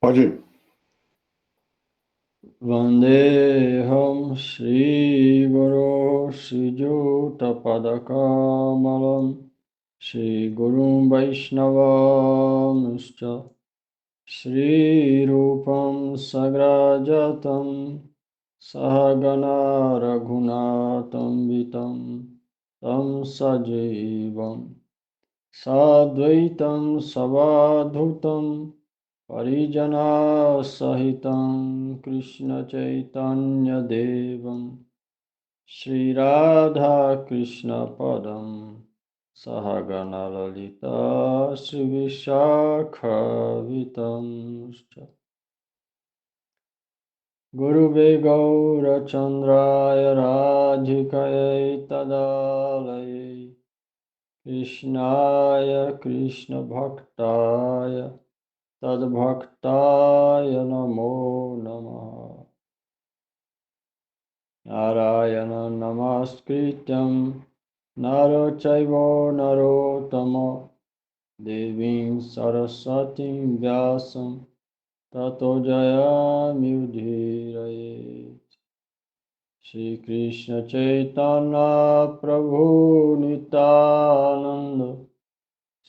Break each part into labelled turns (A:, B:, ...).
A: Pode ir.
B: Vandeham Shri Guru Shri Juta Padakamalam Shri Guru Vaishnavam Shri Rupam Sagrajatam Sahagana Raghunatam Vitam Tam Sajivam Sadvaitam Savadhutam Parijana Sahitam Krishna Chaitanya Devam Shri Radha Krishna Padam Sahagana Lalita Shri Vishakhavitam Gurube Gaura Chandraya Radhikaya Tadalaya Krishnaya Krishna Bhaktaya Tadbhaktaya Namo Namaha Narayana Namaskrityam Naro Chaivo Narottama Devim Saraswatim Vyasam Tato Jayamudhiraye Shri Krishna Chaitanya Prabhu Nityananda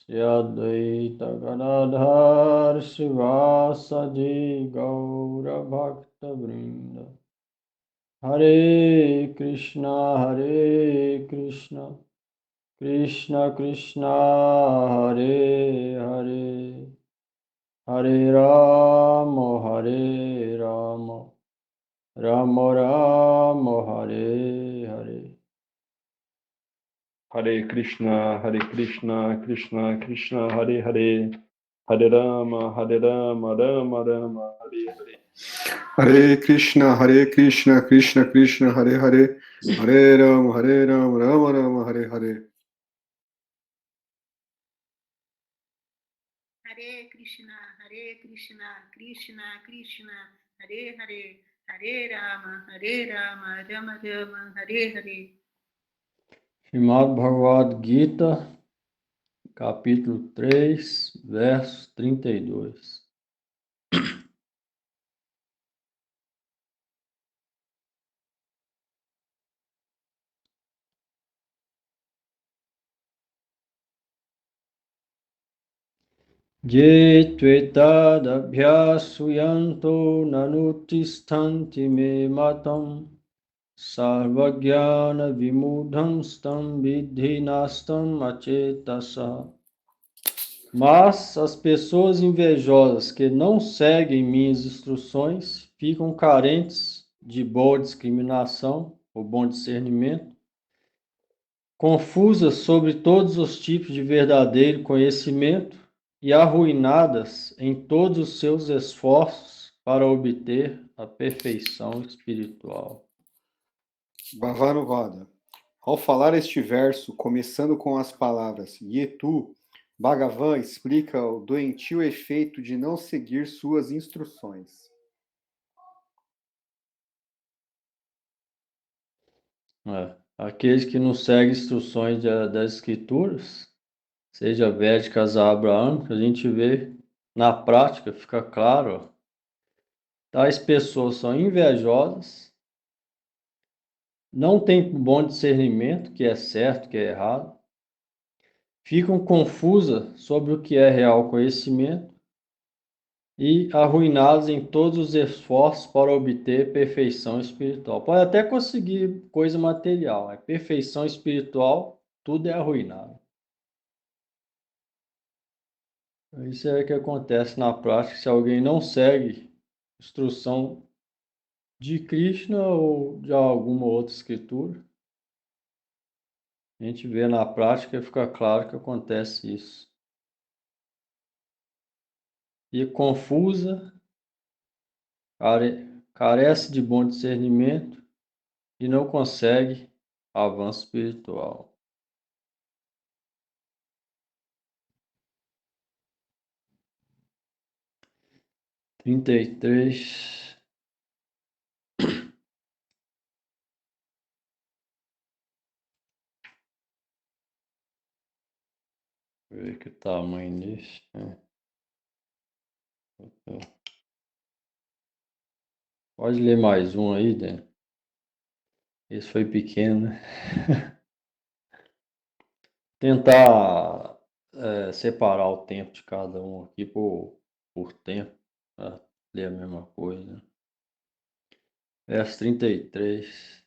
B: Shri Advaita Gadadhar Srivasadi Gaura Bhakta Vrinda Hare Krishna Krishna Krishna Hare Hare Hare Rama Rama Rama Hare Hare
A: Hare Krishna, Krishna Krishna, Hare Hare, Hare Rama, Rama Rama, Hare Hare. Hare Krishna, Krishna Krishna, Hare Hare, Hare Rama, Rama Rama, Hare Hare.
C: Hare Krishna, Krishna Krishna, Hare Hare, Hare Rama, Rama Rama, Hare Hare.
B: Srimad Bhagavad Gita, capítulo 3, verso 32. Je tveta-dabhyasuyanto nanutistanti me matam sarvagyana vimudham stam vidhi nastam achetasa. Mas as pessoas invejosas que não seguem minhas instruções ficam carentes de boa discriminação ou bom discernimento, confusas sobre todos os tipos de verdadeiro conhecimento e arruinadas em todos os seus esforços para obter a perfeição espiritual.
A: Bhavanuvada. Ao falar este verso, começando com as palavras Yetu, Bhagavan explica o doentio efeito de não seguir suas instruções.
B: Aqueles que não seguem instruções das escrituras, seja védicas a Abraão, que a gente vê na prática, fica claro, tais pessoas são invejosas, não têm bom discernimento, que é certo, que é errado, ficam confusas sobre o que é real conhecimento e arruinadas em todos os esforços para obter perfeição espiritual. Pode até conseguir coisa material, mas perfeição espiritual, tudo é arruinado. Isso é o que acontece na prática se alguém não segue instrução de Krishna ou de alguma outra escritura. A gente vê na prática e fica claro que acontece isso. E confusa, carece de bom discernimento e não consegue avanço espiritual. Trinta e três. Deixa eu ver que tamanho disso. Pode ler mais um aí, Dan. Esse foi pequeno, né? Tentar separar o tempo de cada um aqui por tempo, para ler a mesma coisa. Verso 33.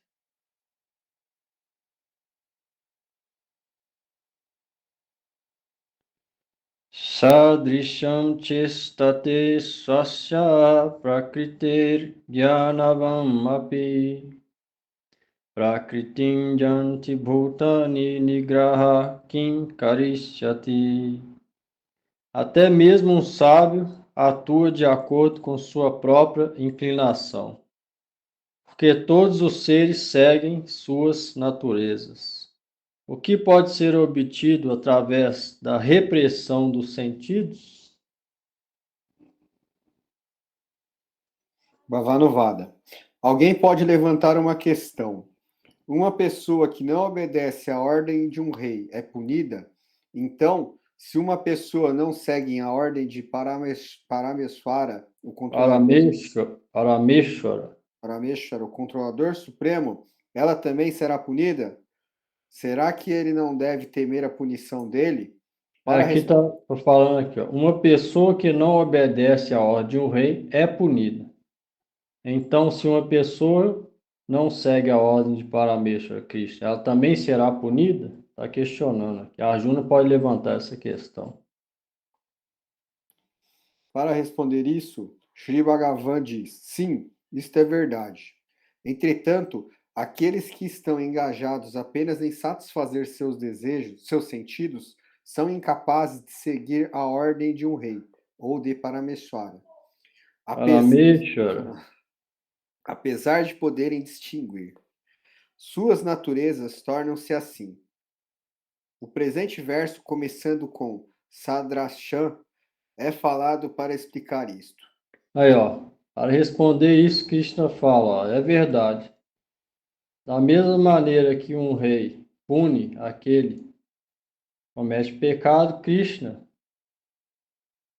B: Sadrisham chestate swasya prakritir jnanavam api prakritim janti bhutani nigraha kim karishyati. Até mesmo um sábio atua de acordo com sua própria inclinação, porque todos os seres seguem suas naturezas. O que pode ser obtido através da repressão dos sentidos?
A: Bhavanuvada. Alguém pode levantar uma questão. Uma pessoa que não obedece à ordem de um rei é punida? Então, se uma pessoa não segue a ordem de Parameswara, o controlador,
B: Parameshwara.
A: o controlador supremo, ela também será punida? Será que ele não deve temer a punição dele?
B: Aqui está falando aqui, ó, uma pessoa que não obedece à ordem de um rei é punida. Então, se uma pessoa não segue a ordem de Parameshwara Krishna, ela também será punida? Está questionando aqui. A Arjuna pode levantar essa questão.
A: Para responder isso, Sri Bhagavan diz: sim, isto é verdade. Entretanto, aqueles que estão engajados apenas em satisfazer seus desejos, seus sentidos, são incapazes de seguir a ordem de um rei ou de Parameshwara. Apesar de poderem distinguir, suas naturezas tornam-se assim. O presente verso, começando com Sadrasham, é falado para explicar isto.
B: Aí, ó, para responder isso, Krishna fala, ó, é verdade. Da mesma maneira que um rei pune aquele que comete pecado, Krishna,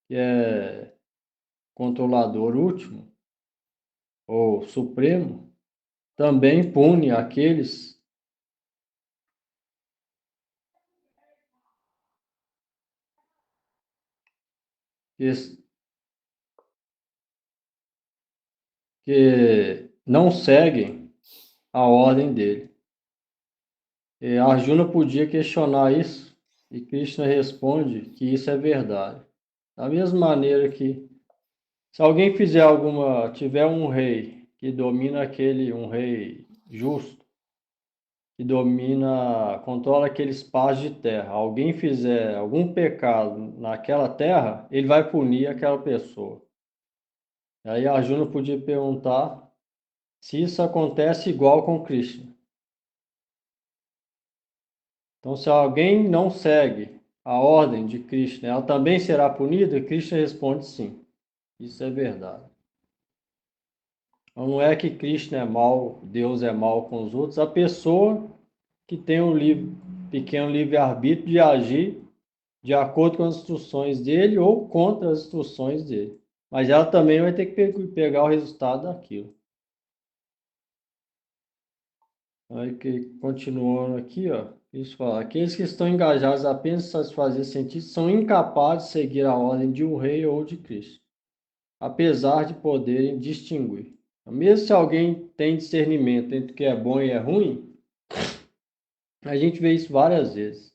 B: que é controlador último, ou supremo, também pune aqueles que não seguem a ordem dele. E Arjuna podia questionar isso, e Krishna responde que isso é verdade. Da mesma maneira que se alguém tiver um rei que domina um rei justo, que controla aquele espaço de terra, alguém fizer algum pecado naquela terra, ele vai punir aquela pessoa. Aí Arjuna podia perguntar se isso acontece igual com Krishna. Então, se alguém não segue a ordem de Krishna, ela também será punida? Krishna responde sim. Isso é verdade. Então, não é que Krishna é mau, Deus é mau com os outros, a pessoa que tem um pequeno livre-arbítrio de agir de acordo com as instruções dele ou contra as instruções dele. Mas ela também vai ter que pegar o resultado daquilo. Aí, continuando aqui, ó, isso fala, aqueles que estão engajados apenas em satisfazer sentidos são incapazes de seguir a ordem de um rei ou de Cristo, apesar de poderem distinguir. Mesmo se alguém tem discernimento entre o que é bom e é ruim, a gente vê isso várias vezes.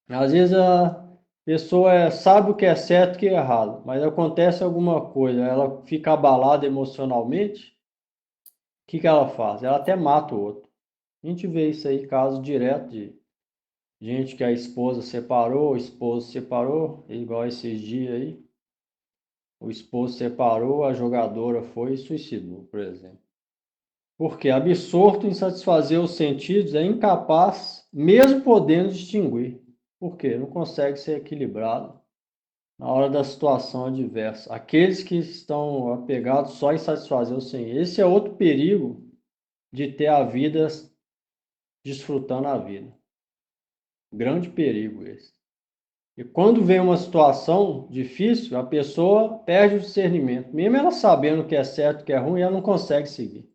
B: Às vezes a pessoa sabe o que é certo e o que é errado, mas acontece alguma coisa, ela fica abalada emocionalmente, o que ela faz? Ela até mata o outro. A gente vê isso aí, caso direto de gente que a esposa separou, o esposo separou, igual esses dias aí. O esposo separou, a jogadora foi e suicidou, por exemplo. Porque absorto em satisfazer os sentidos, é incapaz, mesmo podendo distinguir. Por quê? Não consegue ser equilibrado na hora da situação adversa. Aqueles que estão apegados só em satisfazer os sentidos. Esse é outro perigo de ter a vida desfrutando a vida. Grande perigo esse. E quando vem uma situação difícil, a pessoa perde o discernimento. Mesmo ela sabendo o que é certo e o que é ruim, ela não consegue seguir.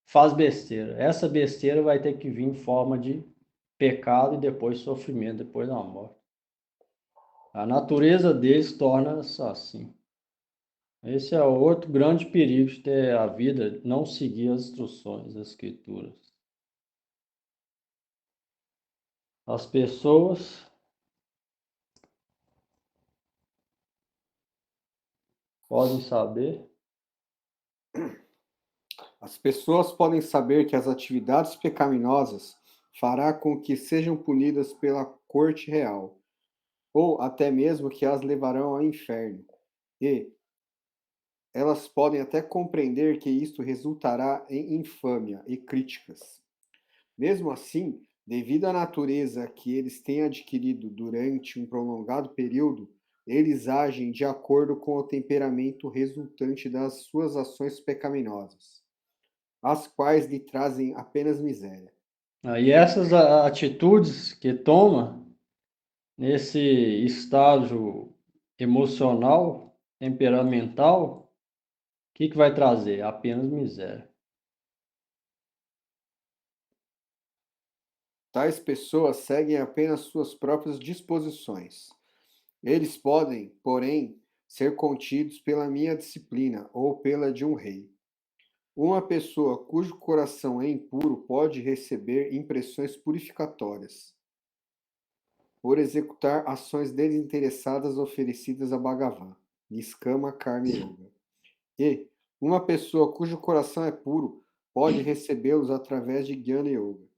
B: Faz besteira. Essa besteira vai ter que vir em forma de pecado e depois sofrimento, depois da morte. A natureza deles torna-se assim. Esse é outro grande perigo de ter a vida, não seguir as instruções das Escrituras. As pessoas podem saber.
A: As pessoas podem saber que as atividades pecaminosas fará com que sejam punidas pela corte real, ou até mesmo que as levarão ao inferno. E elas podem até compreender que isto resultará em infâmia e críticas. Mesmo assim, devido à natureza que eles têm adquirido durante um prolongado período, eles agem de acordo com o temperamento resultante das suas ações pecaminosas, as quais lhe trazem apenas miséria.
B: E essas atitudes que toma nesse estágio emocional, temperamental, o que vai trazer? Apenas miséria.
A: Tais pessoas seguem apenas suas próprias disposições. Eles podem, porém, ser contidos pela minha disciplina ou pela de um rei. Uma pessoa cujo coração é impuro pode receber impressões purificatórias por executar ações desinteressadas oferecidas a Bhagavan, Niskama Karma Yoga. E uma pessoa cujo coração é puro pode recebê-los através de Jnana Yoga.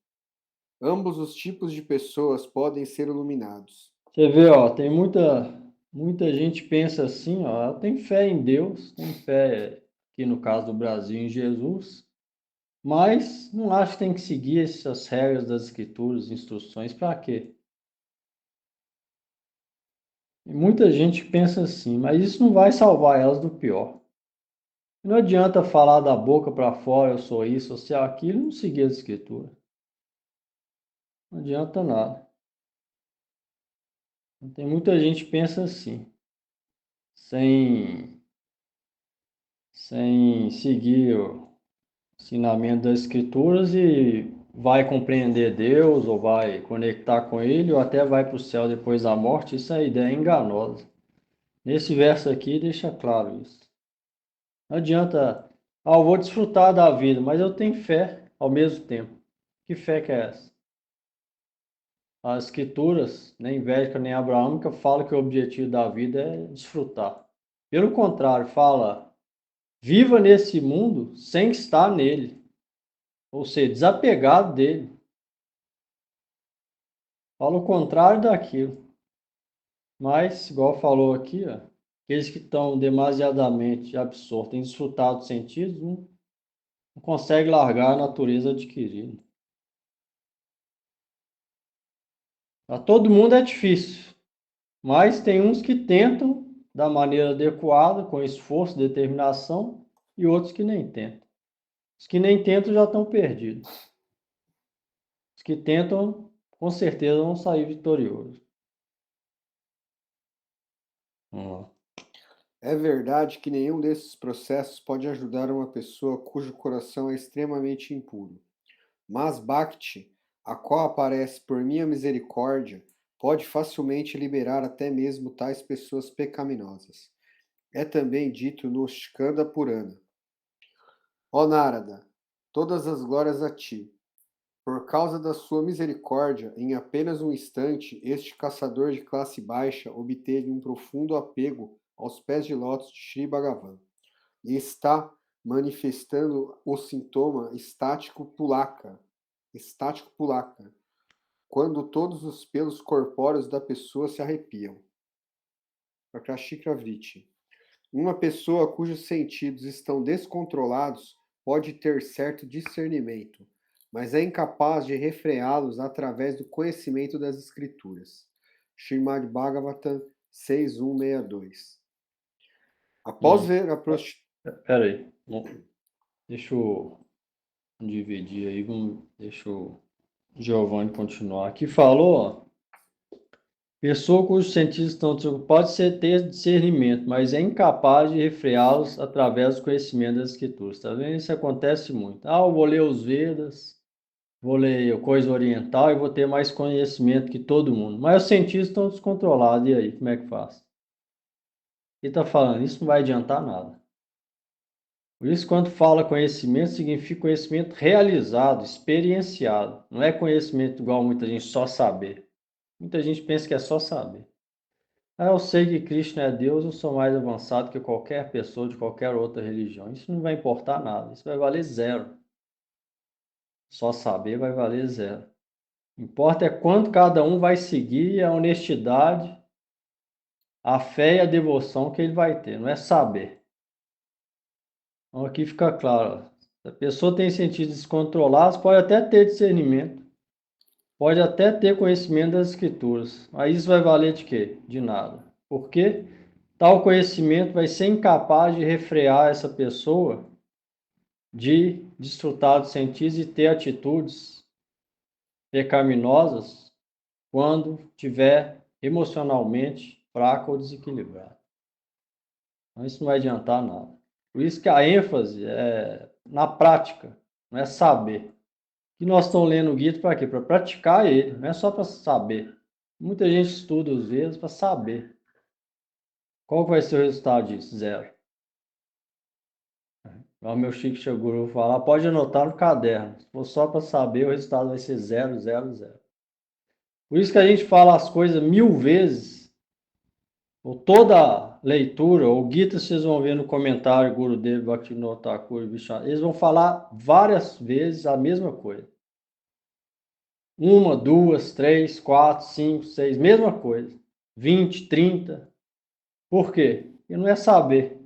A: Ambos os tipos de pessoas podem ser iluminados.
B: Você vê, ó, tem muita gente pensa assim, ó, ela tem fé em Deus, tem fé aqui no caso do Brasil em Jesus, mas não acha que tem que seguir essas regras das escrituras, instruções, para quê? E muita gente pensa assim, mas isso não vai salvar elas do pior. Não adianta falar da boca para fora, eu sou isso, eu sou aquilo, e não seguir as escrituras. Não adianta nada. Tem muita gente que pensa assim, sem, sem seguir o ensinamento das escrituras e vai compreender Deus, ou vai conectar com Ele, ou até vai para o céu depois da morte. Isso é ideia enganosa. Nesse verso aqui deixa claro isso. Não adianta, eu vou desfrutar da vida, mas eu tenho fé ao mesmo tempo. Que fé que é essa? As escrituras, nem védica nem abraâmica, falam que o objetivo da vida é desfrutar. Pelo contrário, fala, viva nesse mundo sem estar nele, ou seja, desapegado dele. Fala o contrário daquilo. Mas, igual falou aqui, ó, aqueles que estão demasiadamente absortos em desfrutar dos sentidos, não conseguem largar a natureza adquirida. Para todo mundo é difícil, mas tem uns que tentam da maneira adequada, com esforço, determinação, e outros que nem tentam. Os que nem tentam já estão perdidos. Os que tentam, com certeza, vão sair vitoriosos. Vamos lá.
A: É verdade que nenhum desses processos pode ajudar uma pessoa cujo coração é extremamente impuro. Mas Bhakti, a qual aparece por minha misericórdia, pode facilmente liberar até mesmo tais pessoas pecaminosas. É também dito no Skanda Purana. Ó Narada, todas as glórias a ti. Por causa da sua misericórdia, em apenas um instante, este caçador de classe baixa obteve um profundo apego aos pés de lótus de Sri Bhagavan e está manifestando o sintoma estático pulaka, quando todos os pelos corpóreos da pessoa se arrepiam. Prakashika Vritti. Uma pessoa cujos sentidos estão descontrolados pode ter certo discernimento, mas é incapaz de refreá-los através do conhecimento das Escrituras. Srimad Bhagavatam 6162. Após ver a prostituição.
B: Espera aí. Bom, deixa eu dividir aí. Deixa o Giovanni continuar. Aqui falou, ó, Pessoa cujos sentidos estão pode ser ter discernimento, mas é incapaz de refreá-los através do conhecimento das escrituras. Tá vendo? Isso acontece muito. Eu vou ler os Vedas, vou ler coisa oriental e vou ter mais conhecimento que todo mundo. Mas os sentidos estão descontrolados. E aí, como é que faz? Ele está falando, isso não vai adiantar nada. Por isso, quando fala conhecimento, significa conhecimento realizado, experienciado. Não é conhecimento igual muita gente só saber. Muita gente pensa que é só saber. Eu sei que Krishna é Deus, eu sou mais avançado que qualquer pessoa de qualquer outra religião. Isso não vai importar nada, isso vai valer zero. Só saber vai valer zero. O que importa é quanto cada um vai seguir a honestidade, a fé e a devoção que ele vai ter, não é saber. Então aqui fica claro, se a pessoa tem sentidos descontrolados, pode até ter discernimento, pode até ter conhecimento das escrituras, mas isso vai valer de quê? De nada. Por quê? Tal conhecimento vai ser incapaz de refrear essa pessoa de desfrutar dos sentidos e ter atitudes pecaminosas quando tiver emocionalmente fraco ou desequilibrado. Então isso não vai adiantar nada. Por isso que a ênfase é na prática, não é saber. E nós estamos lendo o Gita para quê? Para praticar ele, não é só para saber. Muita gente estuda os Vedas para saber. Qual vai ser o resultado disso? Zero. O meu Shiksha Guru falar, pode anotar no caderno. Se for só para saber, o resultado vai ser 0, 0, 0. Por isso que a gente fala as coisas 1000 vezes, ou toda leitura, ou Gita, vocês vão ver no comentário, Gurudev, Bhaktivinoda Thakur, Vishnu, eles vão falar várias vezes a mesma coisa. 1, 2, 3, 4, 5, 6, mesma coisa. 20, 30. Por quê? Porque não é saber.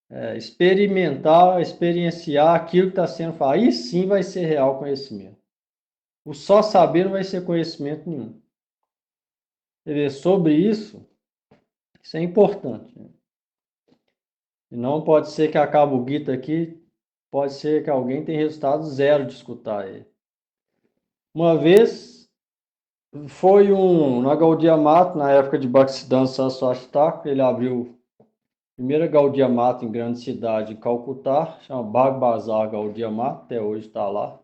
B: É experimentar, experienciar aquilo que está sendo falado. Aí sim vai ser real conhecimento. O só saber não vai ser conhecimento nenhum. Você vê, sobre isso é importante. Né? E não pode ser que acabe o Gita aqui, pode ser que alguém tenha resultado zero de escutar ele. Uma vez foi na Gaudiya Mata, na época de Bhaktisiddhanta Saraswati Thakur, ele abriu a primeira Gaudiya Mata em grande cidade, em Calcutá, chama Bhag Bazar Gaudiya Mata, até hoje está lá.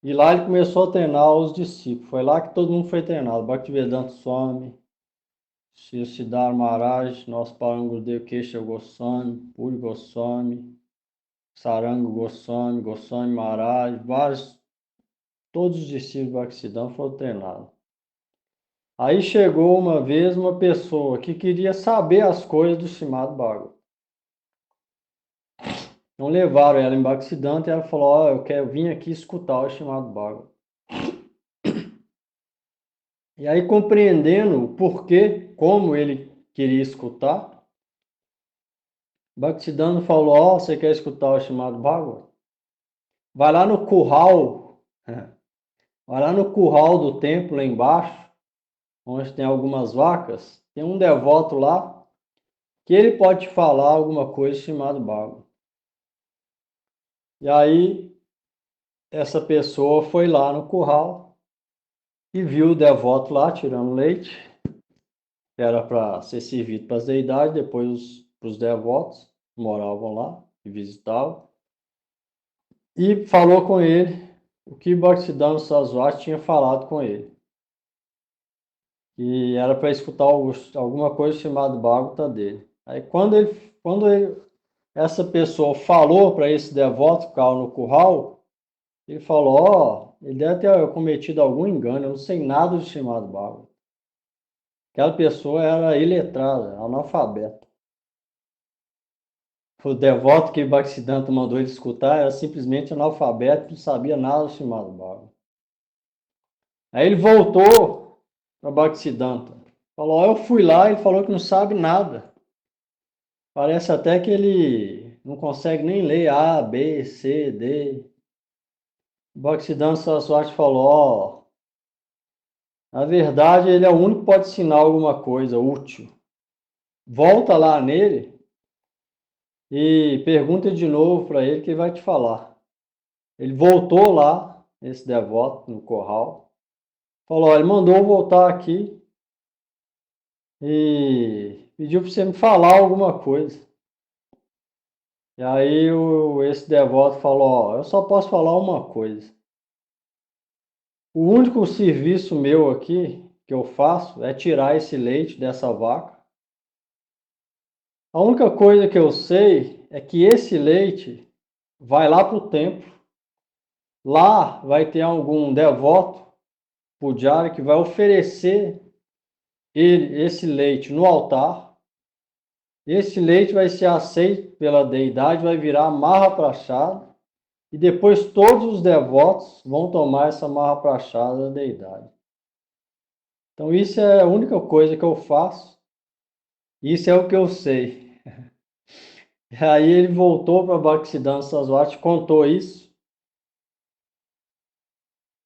B: E lá ele começou a treinar os discípulos. Foi lá que todo mundo foi treinado. Bhaktivedanta Swami, Sri Siddhar Maharaj, nosso Parangurudev Keshav Goswami, Puri Goswami, Saranga Goswami, Goswami Maharaj, vários, todos os discípulos de Bhaktisiddhanta foram treinados. Aí chegou uma vez uma pessoa que queria saber as coisas do Srimad Bhagavatam. Então levaram ela em Bhaktisiddhanta e ela falou, eu vim aqui escutar o Srimad Bhagavatam. E aí, compreendendo o porquê, como ele queria escutar, Bhaktisiddhanta falou, você quer escutar o Srimad Bhagavatam? Vai lá no curral, vai lá no curral do templo, lá embaixo, onde tem algumas vacas, tem um devoto lá, que ele pode te falar alguma coisa chamada Bhagavatam. E aí, essa pessoa foi lá no curral e viu o devoto lá tirando leite, que era para ser servido para as deidades, depois para os devotos que moravam lá e visitavam. E falou com ele o que Bhaktisiddhanta Saraswati tinha falado com ele. E era para escutar alguma coisa chamada Bhagavatam dele. Aí quando essa pessoa falou para esse devoto que ficava no curral, ele falou, ele deve ter cometido algum engano, eu não sei nada do chamado Bhagavatam. Aquela pessoa era iletrada, analfabeta. O devoto que Bhaktisiddhanta mandou ele escutar era simplesmente analfabeto, não sabia nada do chamado Bhagavatam. Aí ele voltou para Bhaktisiddhanta. Falou, eu fui lá, ele falou que não sabe nada. Parece até que ele não consegue nem ler A, B, C, D. Bhaktisiddhanta Saraswati falou, na verdade ele é o único que pode ensinar alguma coisa útil. Volta lá nele e pergunta de novo para ele que ele vai te falar. Ele voltou lá, esse devoto, no curral, falou, olha, ele mandou eu voltar aqui e pediu para você me falar alguma coisa. E aí esse devoto falou, ó, eu só posso falar uma coisa. O único serviço meu aqui que eu faço é tirar esse leite dessa vaca. A única coisa que eu sei é que esse leite vai lá para o templo. Lá vai ter algum devoto, pujari, que vai oferecer esse leite no altar. Esse leite vai ser aceito pela deidade, vai virar marra prachada. E depois todos os devotos vão tomar essa marra prachada da deidade. Então isso é a única coisa que eu faço. Isso é o que eu sei. E aí ele voltou para Bhaktisiddhanta Sarasvati, contou isso.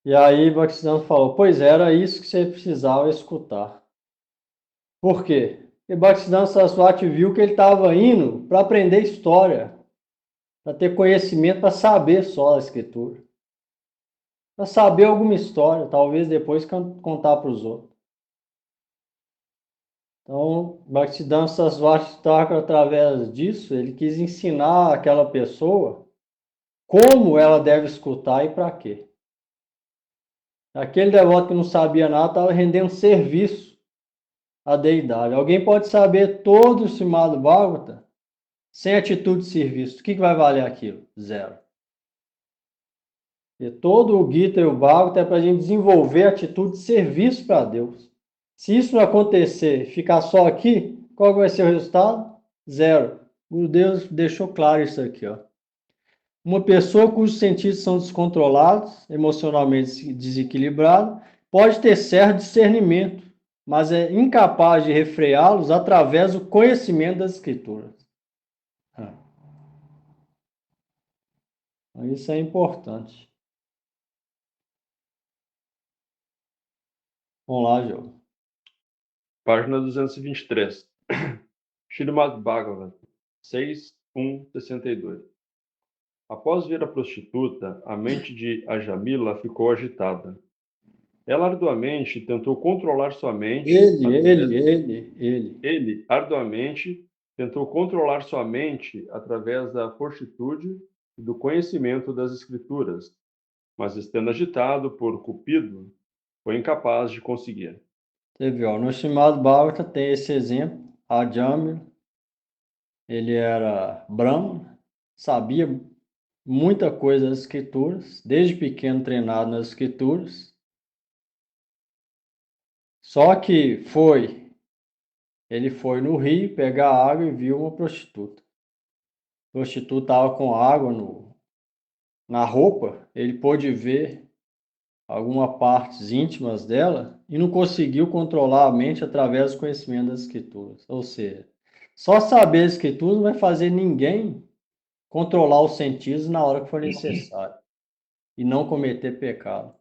B: E aí Bhaktisiddhanta falou, pois era isso que você precisava escutar. Por quê? Porque Bhaktisiddhanta Sarasvati viu que ele estava indo para aprender história, para ter conhecimento, para saber só a escritura. Para saber alguma história, talvez depois contar para os outros. Então, Bhaktisiddhanta Sarasvati Thakur, através disso, ele quis ensinar aquela pessoa como ela deve escutar e para quê. Aquele devoto que não sabia nada estava rendendo serviço à deidade. Alguém pode saber todo o Srimad Bhagavata sem atitude de serviço. O que vai valer aquilo? Zero. E todo o Gita e o Bhagavata é para a gente desenvolver a atitude de serviço para Deus. Se isso não acontecer, ficar só aqui, qual vai ser o resultado? Zero. O Deus deixou claro isso aqui, ó. Uma pessoa cujos sentidos são descontrolados, emocionalmente desequilibrada, pode ter certo discernimento, mas é incapaz de refreá-los através do conhecimento das escrituras. Isso é importante. Vamos lá, Diogo.
A: Página 223. Srimad Bhagavatam 6.1.62. Após ver a prostituta, a mente de Ajamila ficou agitada. Ela arduamente tentou controlar sua mente. Ele arduamente tentou controlar sua mente através da fortitude e do conhecimento das escrituras, mas estando agitado por Cupido, foi incapaz de conseguir.
B: Você viu, no Srimad Bhagavata tem esse exemplo. Ajamila, ele era Brahma, sabia muita coisa das escrituras, desde pequeno treinado nas escrituras. Só que ele foi no rio pegar água e viu uma prostituta. A prostituta estava com água na roupa, ele pôde ver algumas partes íntimas dela e não conseguiu controlar a mente através do conhecimento das escrituras. Ou seja, só saber as escrituras não vai fazer ninguém controlar os sentidos na hora que for necessário e não cometer pecado.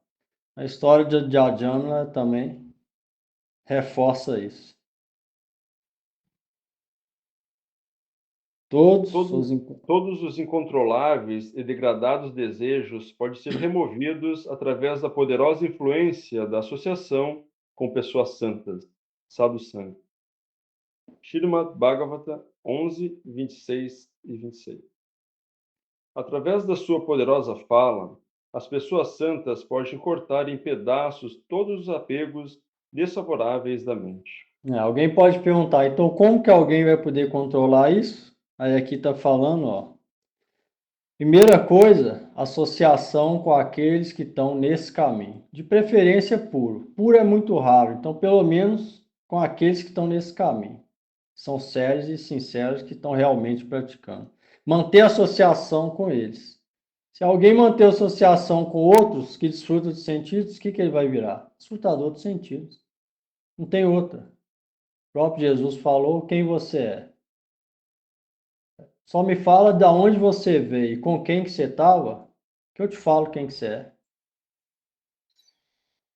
B: A história de Ajamila também reforça isso. Todos
A: os incontroláveis e degradados desejos podem ser removidos através da poderosa influência da associação com pessoas santas, Sadhu Sangha. Srimad Bhagavata 11, 26 e 26. Através da sua poderosa fala, as pessoas santas podem cortar em pedaços todos os apegos desfavoráveis da mente.
B: Alguém pode perguntar, então como que alguém vai poder controlar isso? Aí aqui está falando, ó. Primeira coisa, associação com aqueles que estão nesse caminho. De preferência puro. Puro é muito raro, então pelo menos com aqueles que estão nesse caminho. São sérios e sinceros que estão realmente praticando. Manter associação com eles. Se alguém manter associação com outros que desfrutam de sentidos, o que ele vai virar? Desfrutador de sentidos. Não tem outra. O próprio Jesus falou quem você é. Só me fala de onde você veio e com quem que você estava, que eu te falo quem que você é.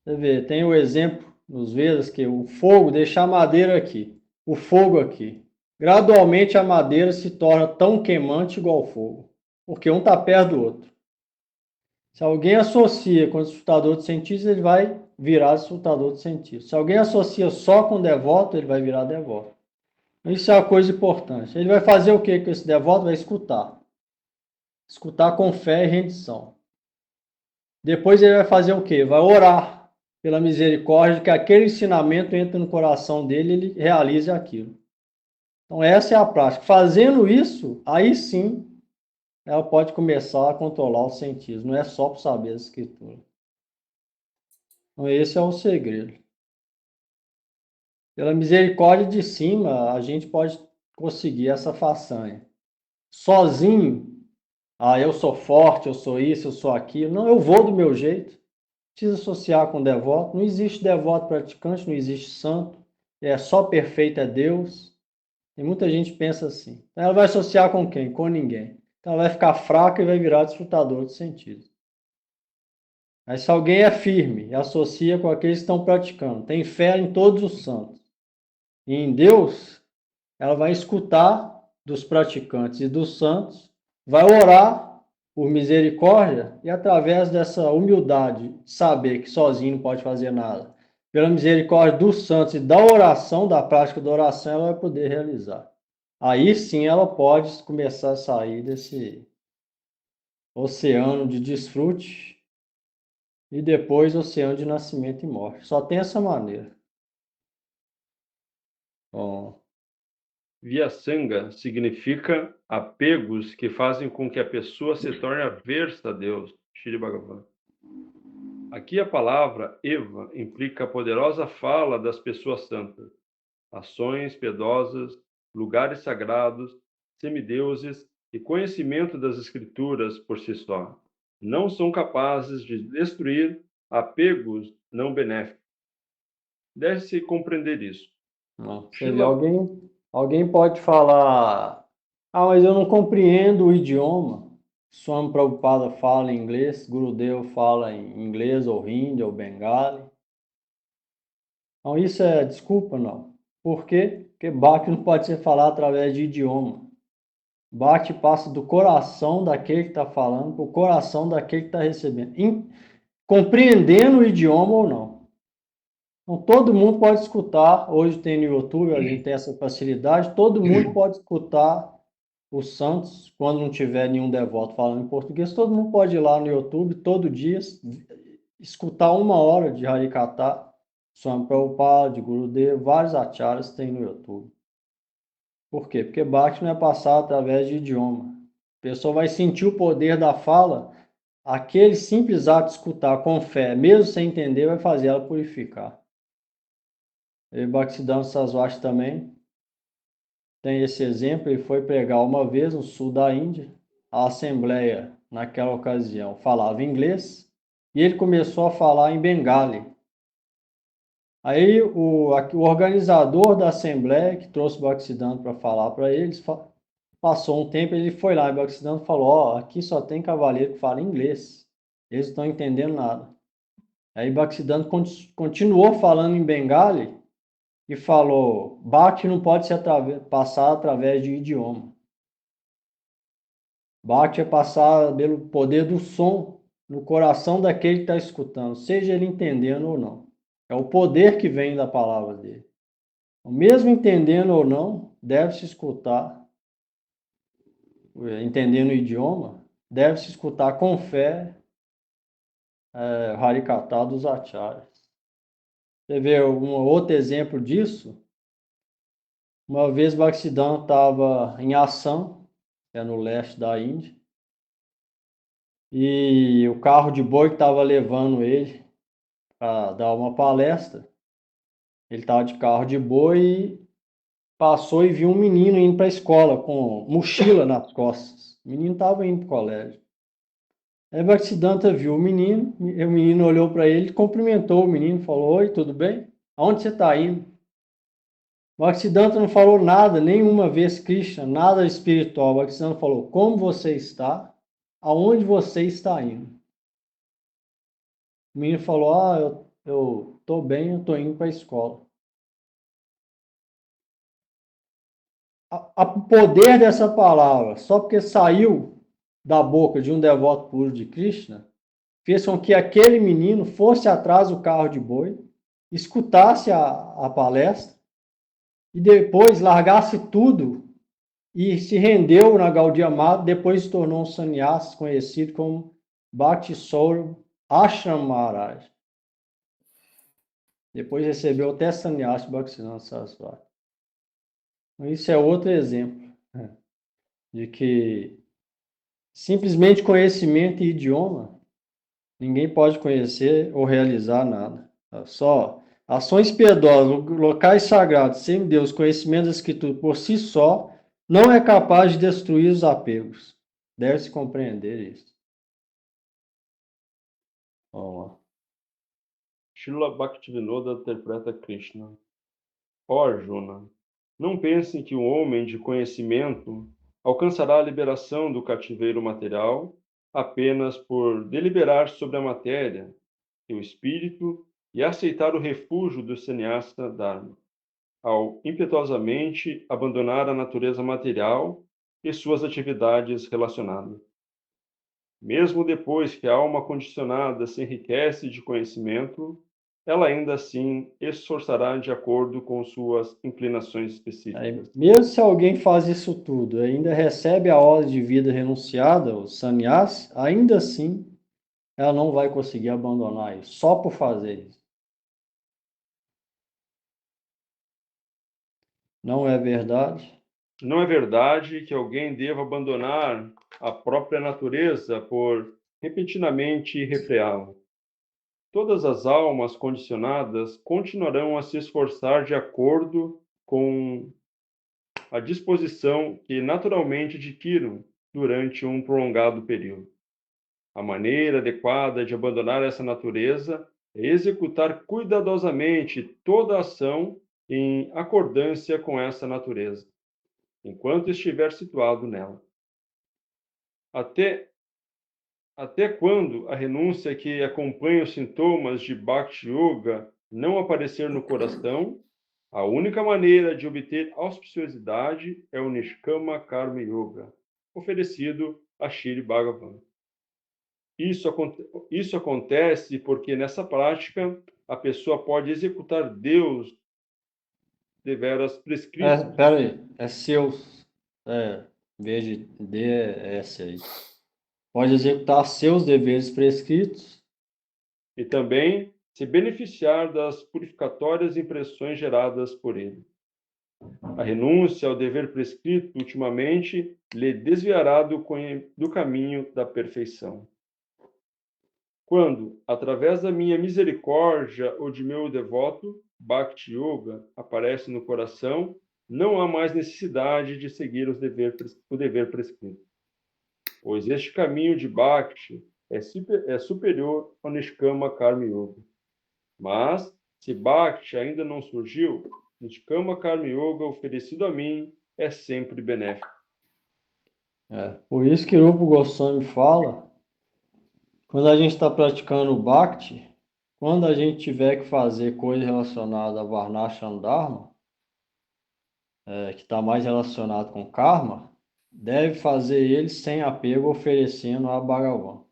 B: Você vê, tem o exemplo nos Vedas que o fogo deixa a madeira aqui, o fogo aqui. Gradualmente a madeira se torna tão queimante igual ao fogo, porque um está perto do outro. Se alguém associa com o desfrutador de sentidos, ele vai virar desfrutador de sentido. Se alguém associa só com devoto, ele vai virar devoto. Isso é uma coisa importante. Ele vai fazer o que com esse devoto? Vai escutar. Escutar com fé e rendição. Depois ele vai fazer o quê? Vai orar pela misericórdia, que aquele ensinamento entre no coração dele e ele realize aquilo. Então essa é a prática. Fazendo isso, aí sim, ela pode começar a controlar os sentidos. Não é só por saber a escritura. Então esse é o segredo. Pela misericórdia de cima, a gente pode conseguir essa façanha. Sozinho, eu sou forte, eu sou isso, eu sou aquilo. Não, eu vou do meu jeito. Precisa associar com devoto. Não existe devoto praticante, não existe santo. É só perfeito é Deus. E muita gente pensa assim. Então ela vai associar com quem? Com ninguém. Então ela vai ficar fraca e vai virar desfrutador de sentido. Mas se alguém é firme e associa com aqueles que estão praticando, tem fé em todos os santos e em Deus, ela vai escutar dos praticantes e dos santos, vai orar por misericórdia e através dessa humildade, saber que sozinho não pode fazer nada, pela misericórdia dos santos e da oração, da prática da oração, ela vai poder realizar. Aí sim ela pode começar a sair desse oceano de desfrute e depois oceano de nascimento e morte. Só tem essa maneira. Bom,
A: Vyasanga significa apegos que fazem com que a pessoa se torne aversa a Deus. Shri Bhagavan. Aqui a palavra Eva implica a poderosa fala das pessoas santas, ações piedosas, lugares sagrados, semideuses e conhecimento das escrituras por si só. Não são capazes de destruir apegos não benéficos. Deve-se compreender isso.
B: não. Você vê, alguém pode falar, mas eu não compreendo o idioma. Swami Prabhupada fala em inglês, Gurudev fala em inglês, ou hindi, ou bengali. Então isso é desculpa, não. Por quê? Porque Bhakti não pode ser falado através de idioma. Bhakti passa do coração daquele que está falando para o coração daquele que está recebendo. Compreendendo o idioma ou não. Então, todo mundo pode escutar. Hoje tem no YouTube, a gente tem essa facilidade. Todo mundo pode escutar os santos, quando não tiver nenhum devoto falando em português. Todo mundo pode ir lá no YouTube todo dia, escutar 1 hora de Harikata, Swami Prabhupada, de Gurudev, vários acharyas tem no YouTube. Por quê? Porque Bhakti não é passado através de idioma. A pessoa vai sentir o poder da fala. Aquele simples ato de escutar com fé, mesmo sem entender, vai fazer ela purificar. E Bhaktisiddhanta Saraswati também tem esse exemplo. Ele foi pregar uma vez no sul da Índia. A assembleia, naquela ocasião, falava inglês e ele começou a falar em bengali. Aí o organizador da assembleia, que trouxe Bhaktisiddhanta para falar para eles, passou um tempo, ele foi lá e Bhaktisiddhanta falou, aqui só tem cavaleiro que fala inglês. Eles não estão entendendo nada. Aí Bhaktisiddhanta continuou falando em bengali e falou, Bhakti não pode ser passado através de idioma. Bhakti é passar pelo poder do som no coração daquele que está escutando, seja ele entendendo ou não. É o poder que vem da palavra dele. Mesmo entendendo ou não, deve-se escutar, entendendo o idioma, deve-se escutar com fé Harikata dos acharyas. Você vê um outro exemplo disso? Uma vez Bhaktisiddhanta estava em Assam, que é no leste da Índia, e o carro de boi que estava levando ele para dar uma palestra, ele estava de carro de boi e passou e viu um menino indo para a escola com mochila nas costas. O menino estava indo para o colégio. Aí Bhaktisiddhanta viu o menino olhou para ele, cumprimentou o menino, falou, oi, tudo bem? Aonde você está indo? Bhaktisiddhanta não falou nada, nenhuma vez Krishna, nada espiritual. Bhaktisiddhanta falou, como você está? Aonde você está indo? O menino falou, eu estou bem, eu estou indo para a escola. O poder dessa palavra, só porque saiu da boca de um devoto puro de Krishna, fez com que aquele menino fosse atrás do carro de boi, escutasse a palestra e depois largasse tudo e se rendeu na Gaudiya Mata, depois se tornou um sannyasi conhecido como Bhakti Saurabh Ashram Maharaj. Depois recebeu até sannyasi Bhaktisiddhanta Sarasvati. Isso é outro exemplo, né, de que simplesmente conhecimento e idioma, ninguém pode conhecer ou realizar nada. Só ações piedosas, locais sagrados, semideus, conhecimento da escritura por si só, não é capaz de destruir os apegos. Deve-se compreender isso. Vamos lá.
A: Srila Bhaktivinoda interpreta Krishna. Ó Arjuna, não pensem que o homem de conhecimento alcançará a liberação do cativeiro material apenas por deliberar sobre a matéria e o espírito e aceitar o refúgio do sannyasa dharma, ao impetuosamente abandonar a natureza material e suas atividades relacionadas. Mesmo depois que a alma condicionada se enriquece de conhecimento, ela ainda assim esforçará de acordo com suas inclinações específicas.
B: Mesmo se alguém faz isso tudo, ainda recebe a ordem de vida renunciada, o sannyas, ainda assim ela não vai conseguir abandonar isso, só por fazer isso. Não é verdade?
A: Não é verdade que alguém deva abandonar a própria natureza por repentinamente refreá-la. Todas as almas condicionadas continuarão a se esforçar de acordo com a disposição que naturalmente adquiram durante um prolongado período. A maneira adequada de abandonar essa natureza é executar cuidadosamente toda a ação em acordância com essa natureza, enquanto estiver situado nela. Até quando a renúncia que acompanha os sintomas de Bhakti Yoga não aparecer no coração, a única maneira de obter auspiciosidade é o Nishkama Karma Yoga, oferecido a Shri Bhagavan. Isso acontece porque nessa prática a pessoa pode executar Deus deveras prescritos.
B: Peraí, é seus. Em vez de D, é S aí. Pode executar seus deveres prescritos.
A: E também se beneficiar das purificatórias impressões geradas por ele. A renúncia ao dever prescrito ultimamente lhe desviará do caminho da perfeição. Quando, através da minha misericórdia ou de meu devoto, Bhakti Yoga aparece no coração, não há mais necessidade de seguir o dever prescrito. Pois este caminho de Bhakti é superior ao Nishkama Karma Yoga. Mas, se Bhakti ainda não surgiu, Nishkama Karma Yoga oferecido a mim é sempre benéfico.
B: Por isso que o Rupa Goswami fala, quando a gente está praticando o Bhakti, quando a gente tiver que fazer coisa relacionada a Varnashram Dharma, que está mais relacionado com karma, deve fazer ele sem apego, oferecendo a Bhagavan.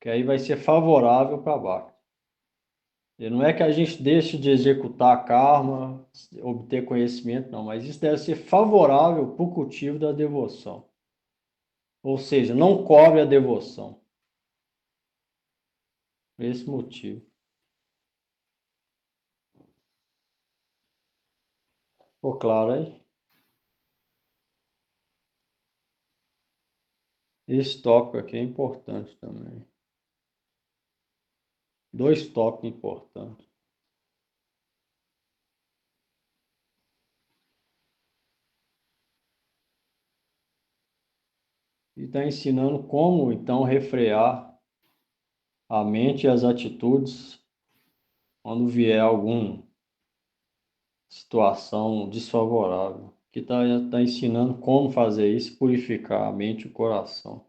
B: Que aí vai ser favorável para Bhakti. E não é que a gente deixe de executar karma, obter conhecimento, não, mas isso deve ser favorável para o cultivo da devoção. Ou seja, não cobre a devoção. Por esse motivo. Ficou claro aí? Esse tópico aqui é importante também. Dois tópicos importantes. E está ensinando como, então, refrear a mente e as atitudes quando vier alguma situação desfavorável. Que está ensinando como fazer isso, purificar a mente e o coração.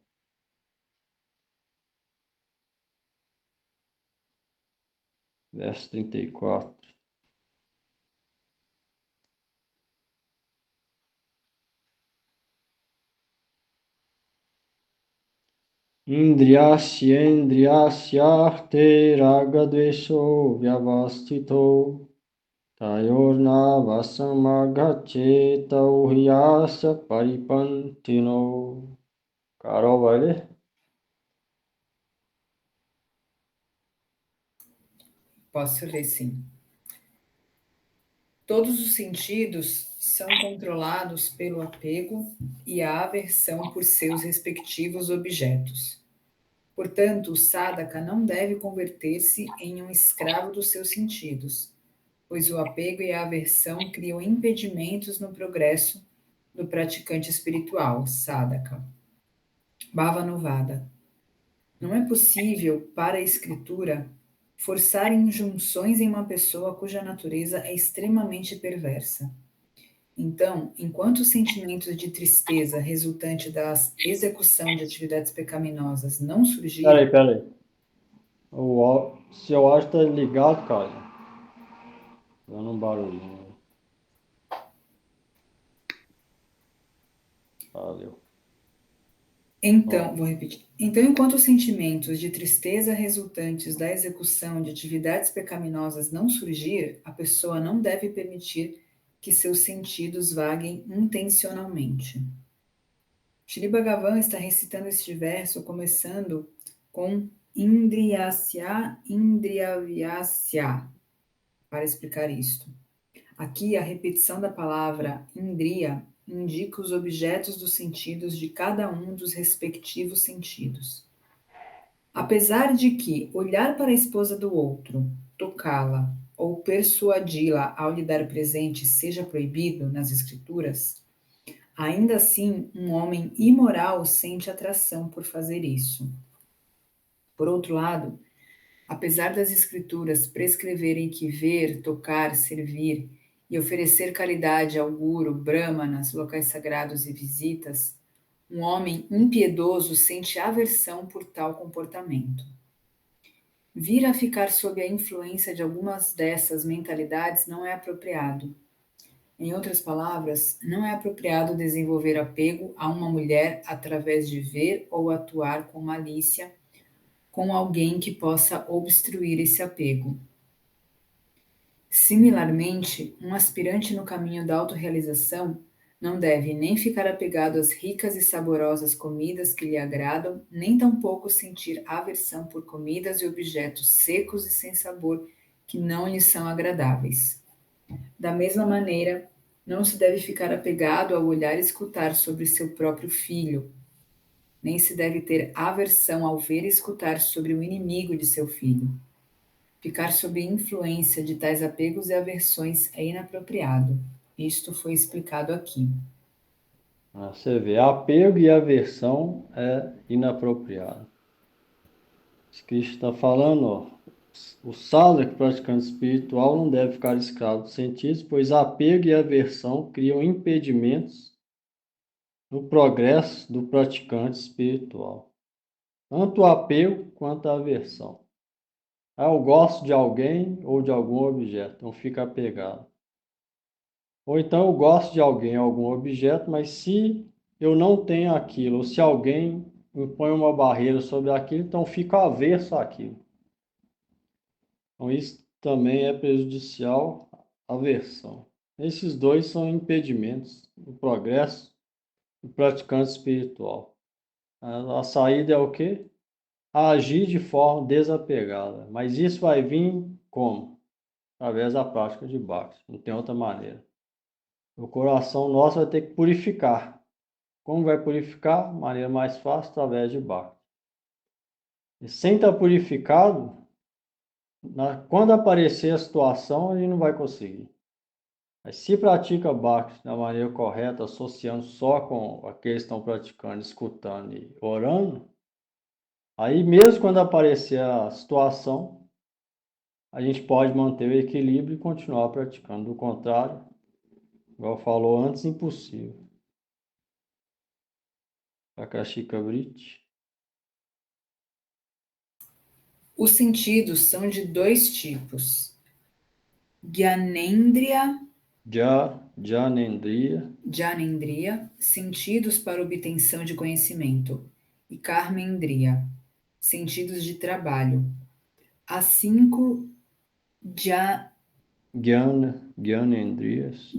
B: Verso 34. Indriyasyendriyasyarte ragadvesho vyavastito tayornavasamagaccheta uhyasya paripantino. Carol, vai ler?
D: Posso ler, sim. Todos os sentidos são controlados pelo apego e a aversão por seus respectivos objetos. Portanto, o sadhaka não deve converter-se em um escravo dos seus sentidos, pois o apego e a aversão criam impedimentos no progresso do praticante espiritual, sadhaka. Bhavanuvada. Não é possível, para a escritura, forçar injunções em uma pessoa cuja natureza é extremamente perversa. Então, enquanto os sentimentos de tristeza resultante da execução de atividades pecaminosas não surgirem...
B: Peraí. O seu áudio tá ligado, cara. Dando um barulhinho. Valeu.
D: Então, vou repetir. Então, enquanto os sentimentos de tristeza resultantes da execução de atividades pecaminosas não surgir, a pessoa não deve permitir que seus sentidos vaguem intencionalmente. Shri Bhagavan está recitando este verso começando com Indriyasya, Indriyavyasya, para explicar isto. Aqui, a repetição da palavra Indriya indica os objetos dos sentidos de cada um dos respectivos sentidos. Apesar de que olhar para a esposa do outro, tocá-la ou persuadi-la ao lhe dar presente seja proibido nas escrituras, ainda assim um homem imoral sente atração por fazer isso. Por outro lado, apesar das escrituras prescreverem que ver, tocar, servir e oferecer caridade ao guru, brahmanas, locais sagrados e visitas, um homem impiedoso sente aversão por tal comportamento. Vir a ficar sob a influência de algumas dessas mentalidades não é apropriado. Em outras palavras, não é apropriado desenvolver apego a uma mulher através de ver ou atuar com malícia com alguém que possa obstruir esse apego. Similarmente, um aspirante no caminho da autorrealização não deve nem ficar apegado às ricas e saborosas comidas que lhe agradam, nem tampouco sentir aversão por comidas e objetos secos e sem sabor que não lhe são agradáveis. Da mesma maneira, não se deve ficar apegado ao olhar e escutar sobre seu próprio filho, nem se deve ter aversão ao ver e escutar sobre o inimigo de seu filho. Ficar sob influência de tais apegos e aversões é inapropriado. Isto foi explicado aqui.
B: Você vê, apego e aversão é inapropriado. Krishna está falando, ó, o sadhaka, praticante espiritual, não deve ficar escravo dos sentidos, pois apego e aversão criam impedimentos no progresso do praticante espiritual. Tanto o apego quanto a aversão. Eu gosto de alguém ou de algum objeto, então fica apegado. Ou então eu gosto de alguém, algum objeto, mas se eu não tenho aquilo, ou se alguém impõe uma barreira sobre aquilo, então fico avesso àquilo. Então isso também é prejudicial à aversão. Esses dois são impedimentos do progresso do praticante espiritual. A saída é o quê? Agir de forma desapegada. Mas isso vai vir como? Através da prática de Bhakti. Não tem outra maneira. O coração nosso vai ter que purificar. Como vai purificar? De maneira mais fácil, através de Bhakti. E sem estar purificado, quando aparecer a situação, a gente não vai conseguir. Mas se pratica Bhakti da maneira correta, associando só com aqueles que estão praticando, escutando e orando, aí mesmo quando aparecer a situação, a gente pode manter o equilíbrio e continuar praticando. Do contrário, igual falou antes, impossível. Akashika Brit.
D: Os sentidos são de dois tipos: Gyanendriya,
B: Janendriya,
D: sentidos para obtenção de conhecimento, e Karmendriya, sentidos de trabalho. As 5
B: Gyanendriyas.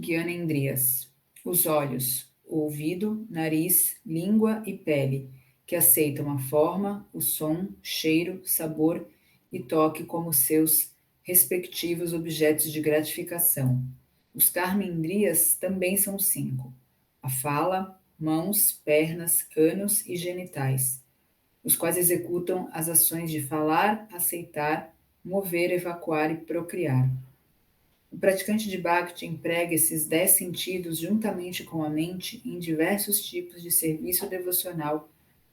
D: Os olhos, o ouvido, nariz, língua e pele, que aceitam a forma, o som, cheiro, sabor e toque como seus respectivos objetos de gratificação. Os Karmendriyas também são 5. A fala, mãos, pernas, ânus e genitais, os quais executam as ações de falar, aceitar, mover, evacuar e procriar. O praticante de Bhakti emprega esses 10 sentidos juntamente com a mente em diversos tipos de serviço devocional